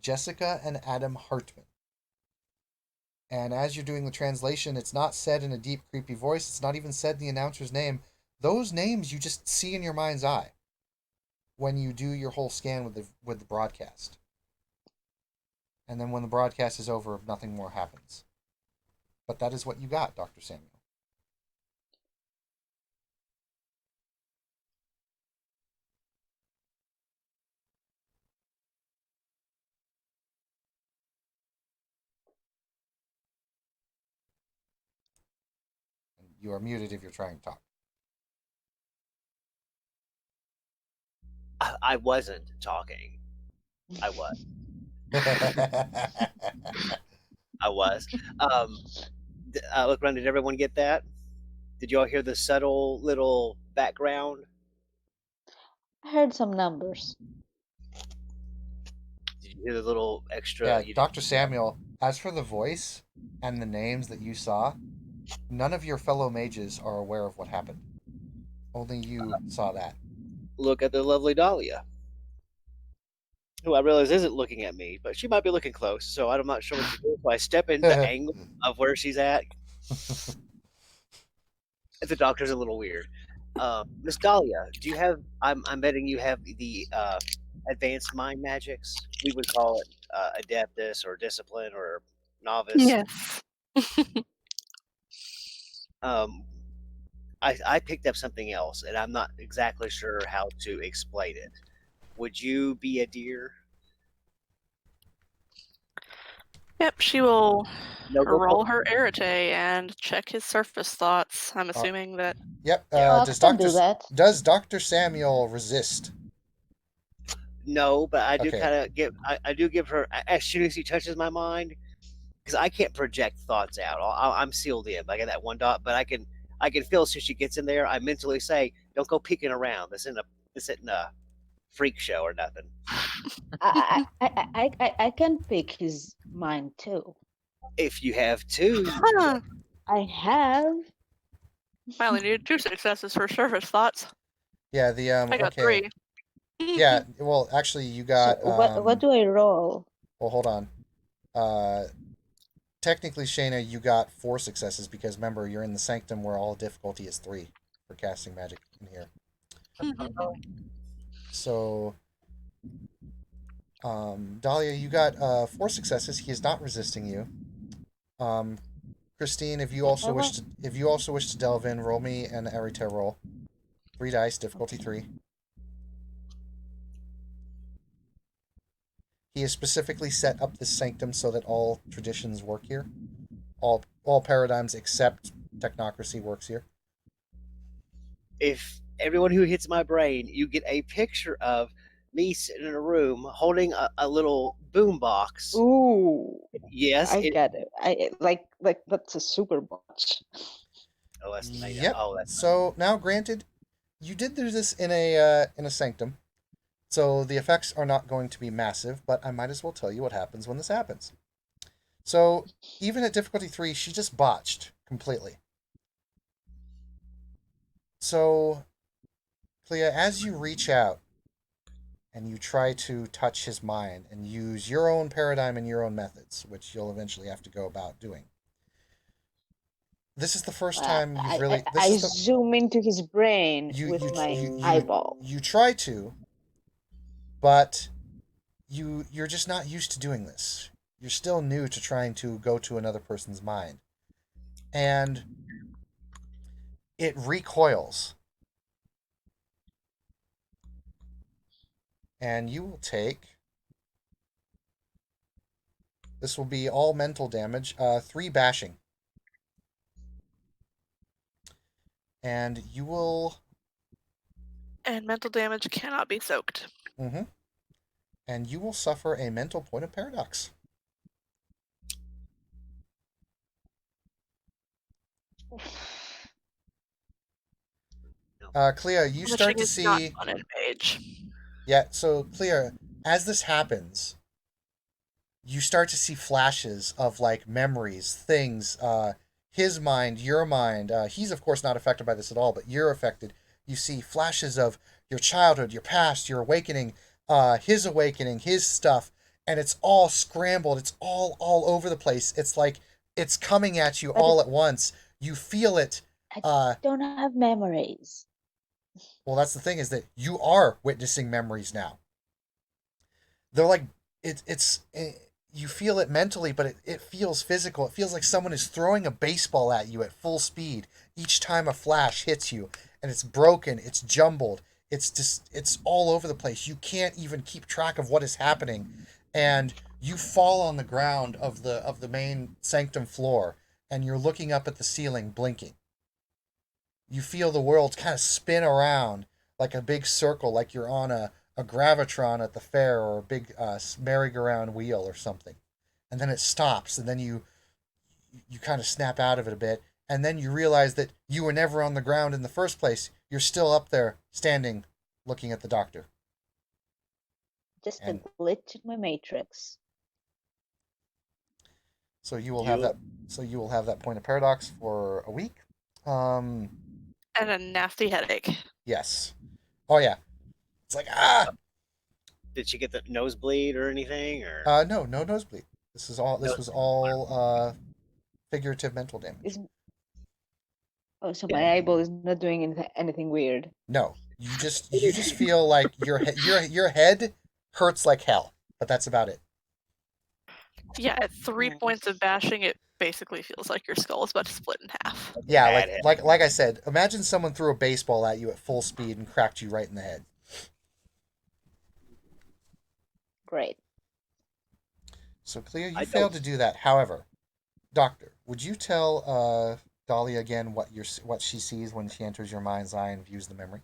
Jessica and Adam Hartman. And as you're doing the translation, it's not said in a deep, creepy voice. It's not even said the announcer's name. Those names you just see in your mind's eye when you do your whole scan with the broadcast. And then when the broadcast is over, nothing more happens. But that is what you got, Dr. Samuel. You are muted if you're trying to talk. I wasn't talking. I was. I was. Look around. Did everyone get that? Did you all hear the subtle little background? I heard some numbers. Did you hear the little extra? Yeah, Dr. Samuel, as for the voice and the names that you saw, none of your fellow mages are aware of what happened. Only you saw that. Look at the lovely Dahlia, who I realize isn't looking at me, but she might be looking close, so I'm not sure what to do. So I step into the angle of where she's at. The doctor's a little weird. Miss Dahlia, do you have? I'm betting you have the advanced mind magics. We would call it adeptus or discipline or novice. Yes. I picked up something else, and I'm not exactly sure how to explain it. Would you be a deer? Yep, she will No, go roll her arete and check his surface thoughts. I'm assuming that. Yep. Yeah. Does Dr. Samuel resist? No, but I do Okay. kind of give. I do give her as soon as he touches my mind, because I can't project thoughts out. I'm sealed in. I got that one dot, but I can feel as soon as she gets in there. I mentally say, "Don't go peeking around. This isn't a freak show or nothing." I can pick his mind too. If you have two, Huh. I have. I only needed 2 successes for surface thoughts. Yeah. The I got okay. 3. Yeah. Well, actually, you got. So what do I roll? Well, hold on. Technically, Shayna, you got 4 successes because remember you're in the sanctum where all difficulty is 3 for casting magic in here. So, Dahlia, you got 4 successes. He is not resisting you. Christine, if you also wish to delve in, roll me an arete roll. 3 dice, difficulty 3. He has specifically set up this sanctum so that all traditions work here. All paradigms except technocracy works here. if everyone who hits my brain, you get a picture of me sitting in a room holding a little boom box. Ooh, Yes, I get it. I like that's a super botch. Oh, that's Yep. that's So now, granted, you did do this in a sanctum, so the effects are not going to be massive. But I might as well tell you what happens when this happens. So even at difficulty 3, she just botched completely. So, Clea, as you reach out and you try to touch his mind and use your own paradigm and your own methods, which you'll eventually have to go about doing. This is the first time you've really. I zoom into his brain with my eyeball. You try to, but you're just not used to doing this. You're still new to trying to go to another person's mind, and it recoils. And you will take. This will be all mental damage. 3 bashing. And you will. And mental damage cannot be soaked. Mm-hmm. And you will suffer a mental point of paradox. Clea, you start to see. Not on a page. Yeah, so Clea, as this happens, you start to see flashes of like memories, things, his mind, your mind. He's of course not affected by this at all, but you're affected. You see flashes of your childhood, your past, your awakening, his stuff, and it's all scrambled. It's all over the place. It's like it's coming at you all at once. You feel it. I don't have memories. Well, that's the thing, is that you are witnessing memories now. They're like it's you feel it mentally, but it feels physical. It feels like someone is throwing a baseball at you at full speed each time a flash hits you, and it's broken, it's jumbled, it's all over the place. You can't even keep track of what is happening, and you fall on the ground of the main sanctum floor, and you're looking up at the ceiling, blinking. You feel the world kind of spin around like a big circle, like you're on a gravitron at the fair, or a big merry-go-round wheel or something. And then it stops, and then you kind of snap out of it a bit, and then you realize that you were never on the ground in the first place. You're still up there, standing, looking at the doctor. Just a glitch in my matrix. So you will have that. So you will have that point of paradox for a week. And a nasty headache. Yes. Oh yeah. It's like Did she get the nosebleed or anything? Or no nosebleed. This was all figurative mental damage. Oh, so my eyeball is not doing anything weird. No, you just feel like your head hurts like hell, but that's about it. Yeah, at 3 Nice. points of bashing, it basically feels like your skull is about to split in half. Yeah, Bad head. like I said, imagine someone threw a baseball at you at full speed and cracked you right in the head. Great. So Cleo, you I failed don't- to do that. However, Doctor, would you tell Dahlia again what she sees when she enters your mind's eye and views the memory?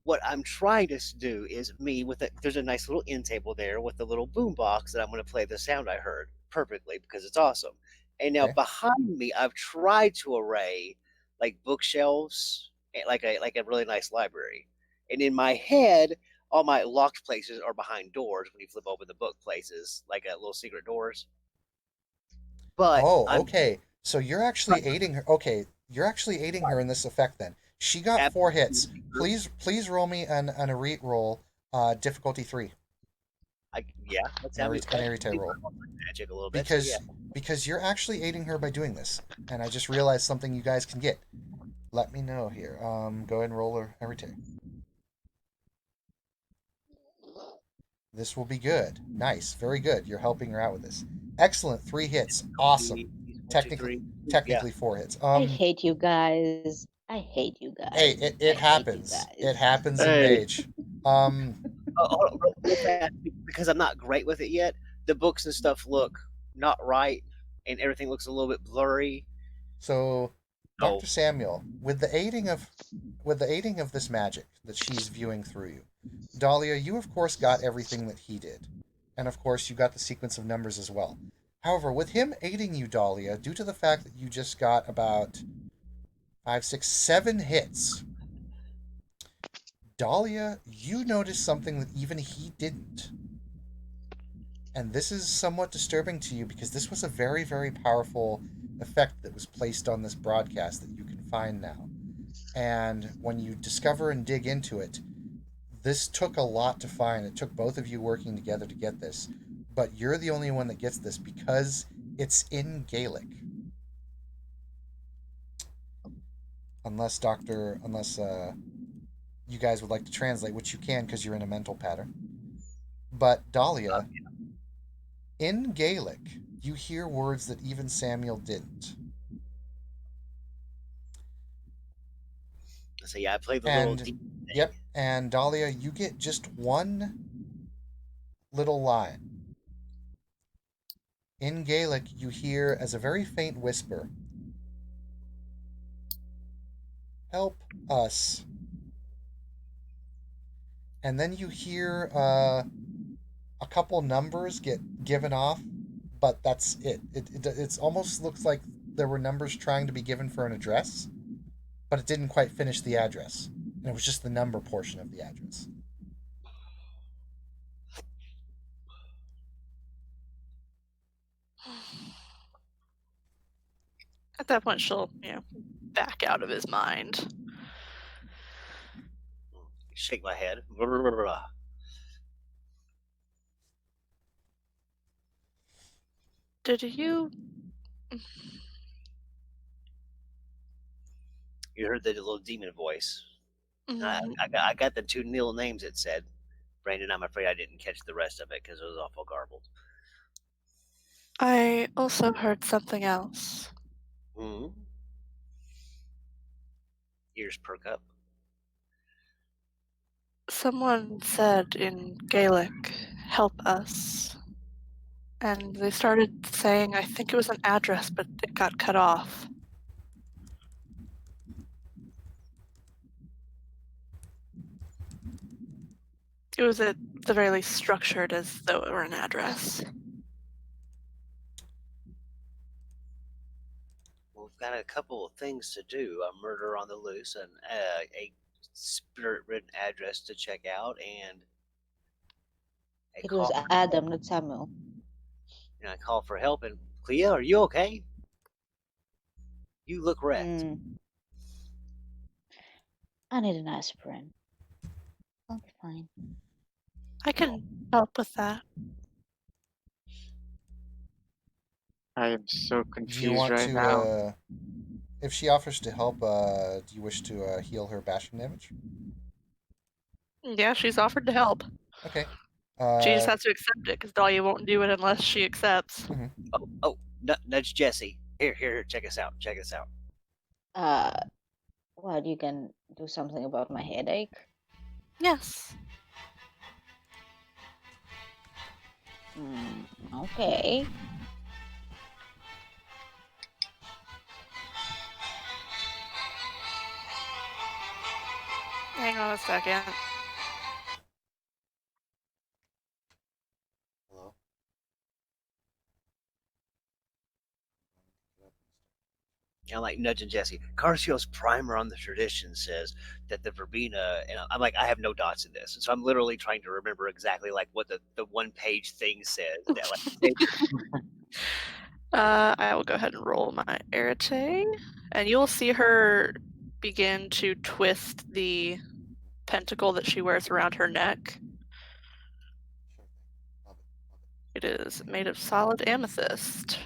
What I'm trying to do is me with it. There's a nice little end table there with a little boom box that I'm going to play the sound I heard perfectly because it's awesome. And now Okay. behind me, I've tried to array like bookshelves, like a really nice library. And in my head, all my locked places are behind doors when you flip open the book places, like little secret doors. But Oh, I'm okay. So you're actually aiding her. Okay, you're actually aiding her in this effect then. She got 4 hits. Please roll me an irate roll, difficulty 3, yeah, that an sounds irate roll. magic a little bit. So yeah, Because you're actually aiding her by doing this, and I just realized something you guys can get. Let me know here. Go ahead and roll her irate. This will be good. Nice, very good. You're helping her out with this. Excellent, 3 hits. Awesome. Technically, yeah. 4 hits. I hate you guys. I hate you guys. Hey, I hate it you happens. guys. It happens in Hey. Mage. Um, Hold on, real fast, because I'm not great with it yet. The books and stuff look not right, and everything looks a little bit blurry. so Oh, Dr. Samuel, with the aiding of this magic that she's viewing through you, Dahlia, you of course got everything that he did. And of course you got the sequence of numbers as well. However, with him aiding you, Dahlia, due to the fact that you just got about 5, 6, 7 hits, Dahlia, you noticed something that even he didn't. And this is somewhat disturbing to you because this was a very, very powerful effect that was placed on this broadcast that you can find now. And when you discover and dig into it, this took a lot to find. It took both of you working together to get this. But you're the only one that gets this because it's in Gaelic. Unless you guys would like to translate, which you can because you're in a mental pattern. But Dahlia, in Gaelic, you hear words that even Samuel didn't. so yeah, I played the little And deep thing. yep, and Dahlia, you get just one little line. In Gaelic, you hear as a very faint whisper, "Help us." And then you hear a couple numbers get given off, but that's it. It almost looks like there were numbers trying to be given for an address, but it didn't quite finish the address. And it was just the number portion of the address. At that point, she'll, back out of his mind. Shake my head. Did you? You heard the little demon voice. Mm, I got the 2 nil names it said. Brandon, I'm afraid I didn't catch the rest of it because it was awful garbled. I also heard something else. Hmm. Ears perk up. Someone said in Gaelic, "Help us." And they started saying, I think it was an address, but it got cut off. It was at the very least structured as though it were an address. We've got a couple of things to do: a murder on the loose, and a spirit-ridden address to check out, and It was Adam, not Samuel. I call for help. And Clea, are you okay? You look wrecked. I need an aspirin. I'll be fine. I can help with that. I am so Do you confused want right now. to, if she offers to help, do you wish to heal her bashing damage? Yeah, she's offered to help. Okay. She just has to accept it because Dahlia won't do it unless she accepts. Nudge Jesse. Here, check us out. Check us out. What, you can do something about my headache? Yes. Okay. Hang on a second. Hello. I'm like nudging Jesse. Carcio's primer on the tradition says that the verbena, and I'm like, I have no dots in this, and so I'm literally trying to remember exactly like what the 1-page thing says. That, like, I will go ahead and roll my Arete, and you'll see her begin to twist the pentacle that she wears around her neck. Sure thing. Love it. It is made of solid amethyst.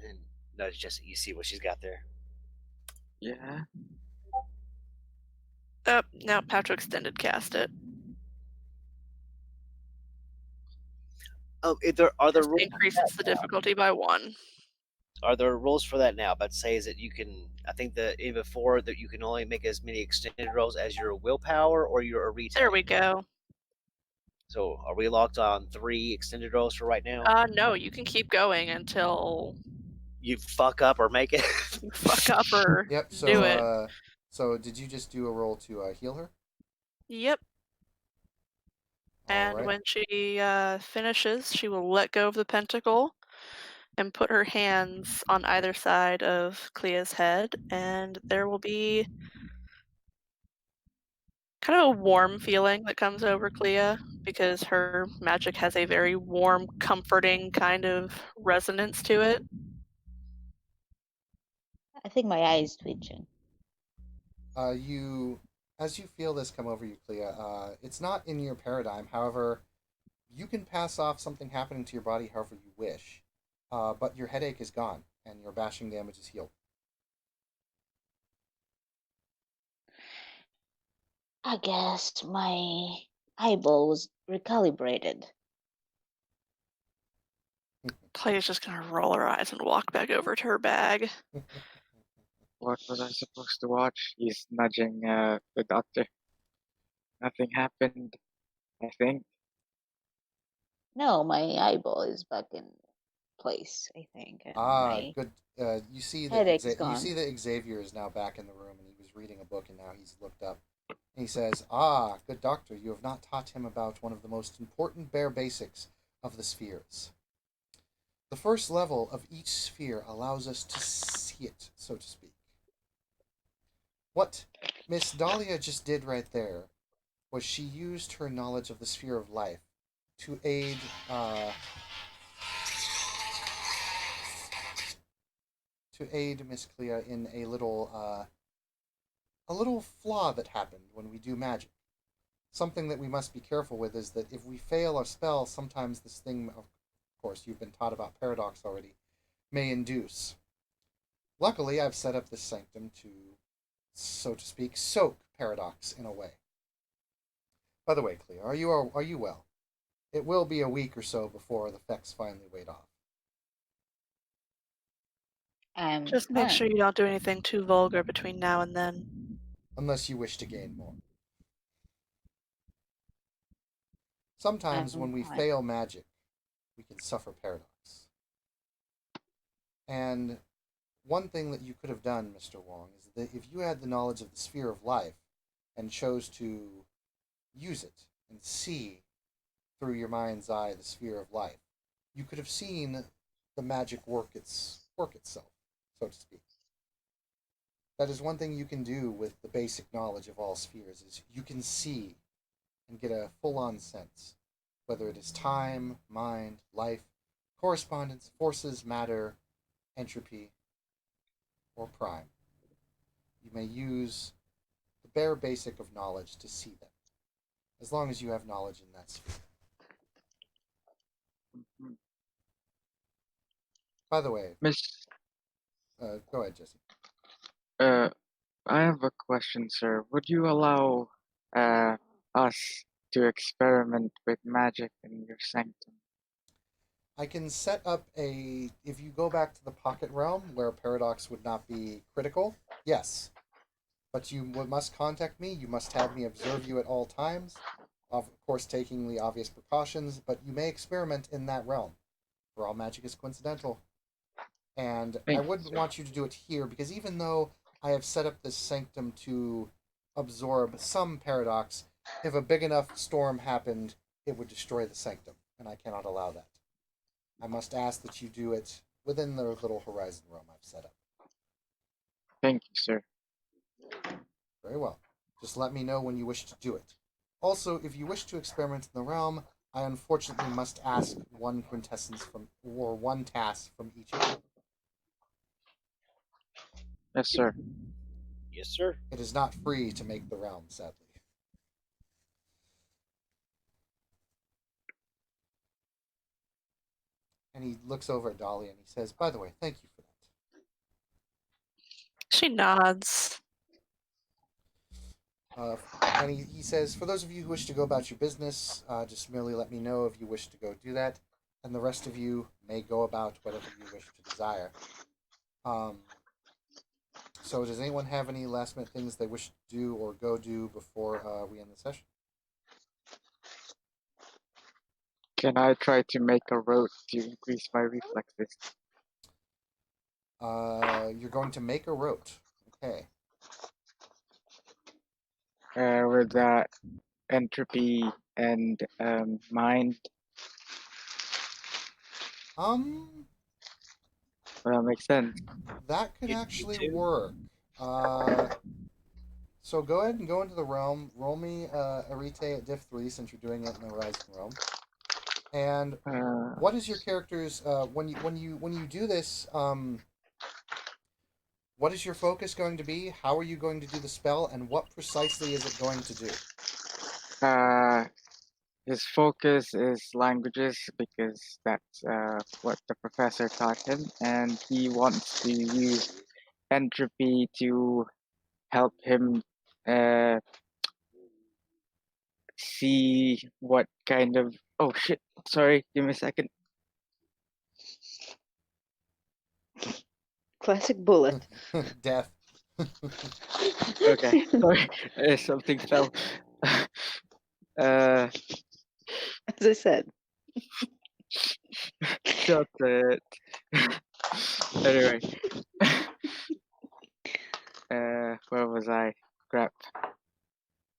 and nudge Jesse. You see what she's got there? Yeah. Oh, now Patrick extended cast it. Are there Just rules? increases the difficulty by 1. Are there rules for that now? But say is that you can. I think that even before that you can only make as many extended rolls as your willpower or your Arete. There we go. So are we locked on 3 extended rolls for right now? No, you can keep going until You fuck up or make it. you fuck up or Yep. So, do it. So did you just do a roll to heal her? Yep. And Alright. when she finishes, she will let go of the pentacle and put her hands on either side of Clea's head, and there will be kind of a warm feeling that comes over Clea because her magic has a very warm, comforting kind of resonance to it. I think my eye is twitching. As you feel this come over you, Clea, it's not in your paradigm. However, you can pass off something happening to your body however you wish. But your headache is gone, and your bashing damage is healed. I guess my eyeball was recalibrated. Clea's just gonna roll her eyes and walk back over to her bag. What was I supposed to watch? He's nudging the doctor. Nothing happened, I think. No, my eyeball is back in place, I think. And my Good. You see headache is that gone. Xavier is now back in the room, and he was reading a book, and now he's looked up. And he says, "Ah, good doctor, you have not taught him about one of the most important bare basics of the spheres. The first level of each sphere allows us to see it, so to speak. What Miss Dahlia just did right there was she used her knowledge of the sphere of life to aid Miss Clea in a little flaw that happened when we do magic. Something that we must be careful with is that if we fail our spell, sometimes this thing, of course, you've been taught about paradox already, may induce. Luckily, I've set up this sanctum to, so to speak, soak paradox in a way. By the way, Clea, are you well? It will be a week or so before the effects finally wade off. Just make sure you don't do anything too vulgar between now and then. Unless you wish to gain more. Sometimes when we fail magic, we can suffer paradox. And one thing that you could have done, Mr. Wong, is that if you had the knowledge of the sphere of life and chose to use it and see through your mind's eye the sphere of life, you could have seen the magic work itself, so to speak. That is one thing you can do with the basic knowledge of all spheres, is you can see and get a full-on sense, whether it is time, mind, life, correspondence, forces, matter, entropy, or prime. You may use the bare basic of knowledge to see them, as long as you have knowledge in that sphere. Mhm. By the way, Miss, go ahead, Jesse. I have a question, sir. Would you allow us to experiment with magic in your sanctum? I can set up a. If you go back to the pocket realm where paradox would not be critical, yes. But you must contact me. You must have me observe you at all times. Of course, taking the obvious precautions, but you may experiment in that realm, where all magic is coincidental. And I Thank you, wouldn't sir. want you to do it here, because even though I have set up this sanctum to absorb some paradox, if a big enough storm happened, it would destroy the sanctum, and I cannot allow that. I must ask that you do it within the little horizon realm I've set up. Thank you, sir. Very well. Just let me know when you wish to do it. Also, if you wish to experiment in the realm, I unfortunately must ask one quintessence from, or one task from each of you. Yes, sir. Yes, sir. It is not free to make the realm, sadly. And he looks over at Dolly and he says, "By the way, thank you for that." She nods. And he says, "For those of you who wish to go about your business, just merely let me know if you wish to go do that, and the rest of you may go about whatever you wish to desire." So does anyone have any last minute things they wish to do or go do before we end the session? Can I try to make a road to increase my reflexes? You're going to make a rote. Okay. With that entropy and mind. Um, Well, that makes sense. that could You actually too? work. So go ahead and go into the realm. Roll me a rete at diff 3 since you're doing it in the Horizon realm. And what is your character's when you do this? What is your focus going to be? How are you going to do the spell? And what precisely is it going to do? His focus is languages because that's what the professor taught him, and he wants to use entropy to help him see what kind of. Oh shit! Sorry, give me a second. Classic bullet. Death. Okay, sorry, something fell. uh, As I said. shut it. Anyway, where was I? Crap.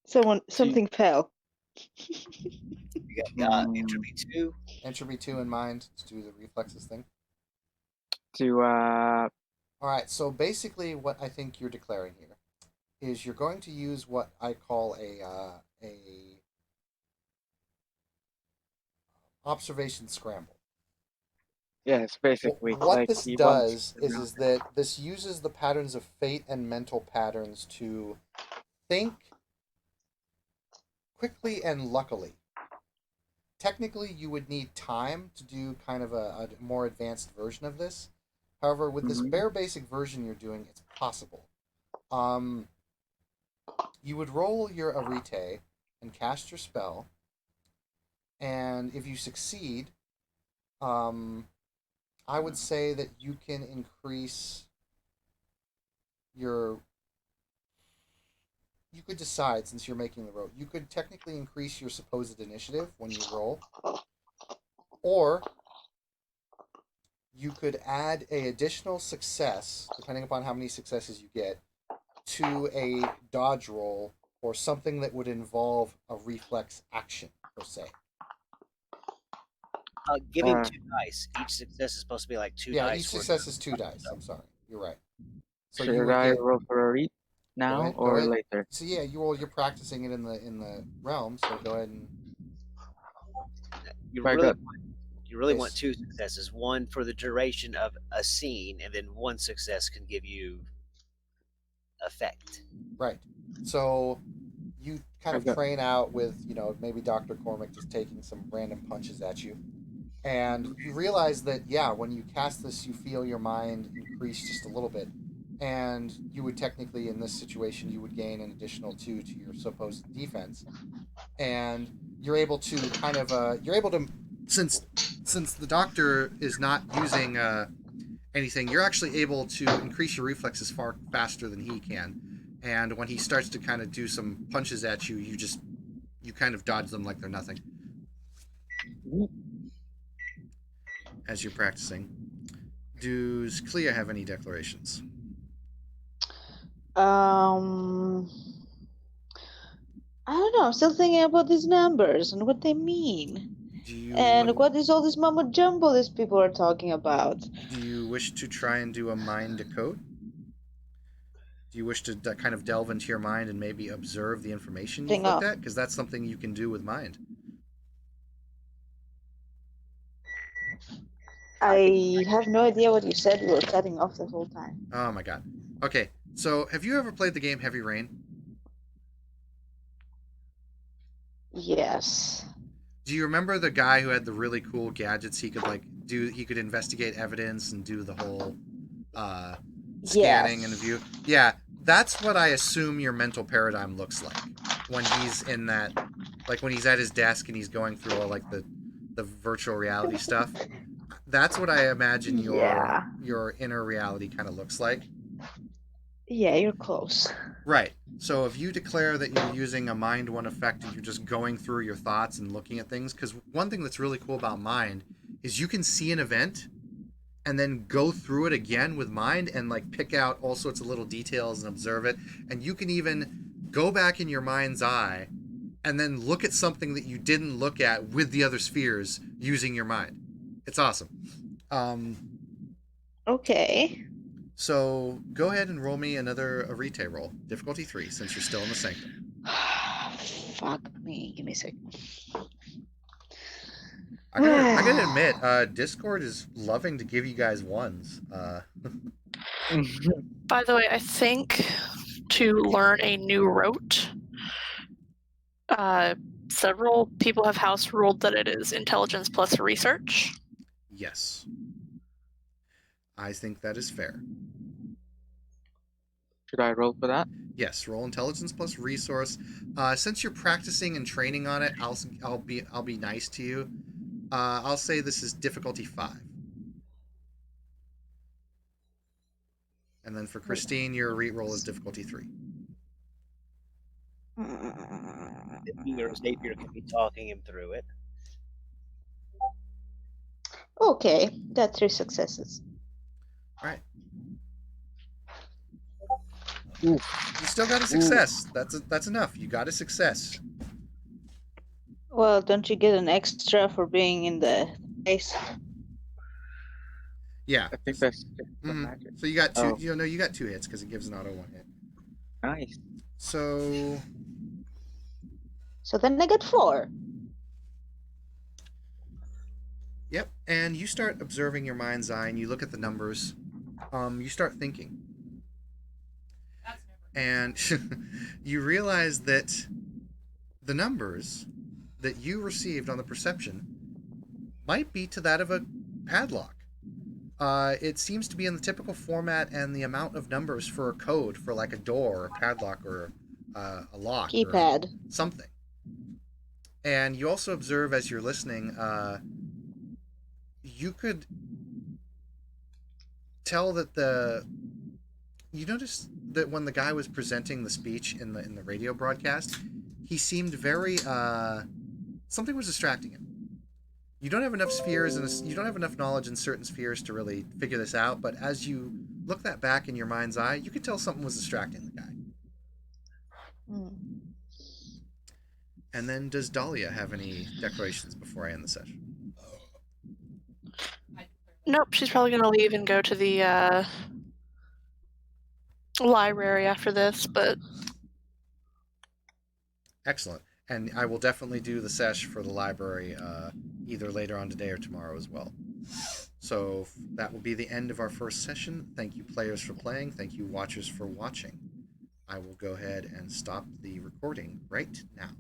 Something fell. You got entropy 2. Entropy 2 in mind to do the reflexes thing. To All right, so basically, what I think you're declaring here is you're going to use what I call a observation scramble. yes, basically, What like this he wants does is that this uses the patterns of fate and mental patterns to think quickly and luckily. Technically, you would need time to do kind of a more advanced version of this. However, with this bare basic version you're doing, it's possible. You would roll your arete and cast your spell, and if you succeed, I would say that you can increase your. You could decide, since you're making the roll, you could technically increase your supposed initiative when you roll, or you could add a additional success, depending upon how many successes you get, to a dodge roll or something that would involve a reflex action per se. Give him 2 dice. Each success is supposed to be like 2 Yeah, dice. each success is 2 dice. I'm sorry, you're right. So you Should would I get. roll for a read now Go or ahead. later? So yeah, you're practicing it in the realm. So go ahead and. You I really got you really want Yes. 2 successes, one for the duration of a scene, and then one success can give you effect. Right. So you kind of Okay. train out with, maybe Dr. Cormac just taking some random punches at you. And you realize that, yeah, when you cast this, you feel your mind increase just a little bit. and you would technically, in this situation, you would gain an additional 2 to your supposed defense, and you're able to kind of you're able to, since the doctor is not using anything, you're actually able to increase your reflexes far faster than he can. And when he starts to kind of do some punches at you, you kind of dodge them like they're nothing as you're practicing. Does Clea have any declarations? I don't know. I'm still thinking about these numbers and what they mean. And what is all this mumbo jumbo these people are talking about? Do you wish to try and do a mind decode? Do you wish to kind of delve into your mind and maybe observe the information you've looked at? Because that's something you can do with mind. I have no idea what you said. You were cutting off the whole time. Oh my god. Okay, so have you ever played the game Heavy Rain? Yes. Do you remember the guy who had the really cool gadgets? He could investigate evidence and do the whole scanning and view. Yeah, that's what I assume your mental paradigm looks like when he's in that, like when he's at his desk and he's going through all like the virtual reality stuff. That's what I imagine your inner reality kind of looks like. Yeah, you're close. Right. So if you declare that you're using a mind one effect and you're just going through your thoughts and looking at things, because one thing that's really cool about mind is you can see an event and then go through it again with mind and like pick out all sorts of little details and observe it. And you can even go back in your mind's eye and then look at something that you didn't look at with the other spheres using your mind. It's awesome. Okay. So go ahead and roll me another Arete roll. Difficulty 3, since you're still in the sanctum. Fuck me. Give me a second. I gotta admit, Discord is loving to give you guys ones. By the way, I think to learn a new rote, several people have house ruled that it is intelligence plus research. Yes. I think that is fair. Should I roll for that? Yes, roll intelligence plus resource. Since you're practicing and training on it, I'll be nice to you. I'll say this is difficulty 5. And then for Christine, your re-roll is difficulty 3. Your Xavier can be talking him through it. Okay, got 3 successes. All right. You still got a success. That's enough. You got a success. Well, don't you get an extra for being in the base? Yeah. I think that's magic. So you got 2. Oh. You got 2 hits because it gives an auto 1 hit. Nice. So then I get 4. Yep. And you start observing your mind's eye and you look at the numbers. You start thinking. And you realize that the numbers that you received on the perception might be to that of a padlock. It seems to be in the typical format and the amount of numbers for a code for like a door or a padlock or a lock. Keypad. Or something. And you also observe as you're listening, you could tell that you noticed that when the guy was presenting the speech in the radio broadcast, he seemed very something was distracting him. You don't have enough spheres and you don't have enough knowledge in certain spheres to really figure this out, but as you look that back in your mind's eye, you could tell something was distracting the guy. And then does Dahlia have any declarations before I end the session? Nope, she's probably going to leave and go to the library after this, but... Excellent. And I will definitely do the sesh for the library either later on today or tomorrow as well. So that will be the end of our first session. Thank you, players, for playing. Thank you, watchers, for watching. I will go ahead and stop the recording right now.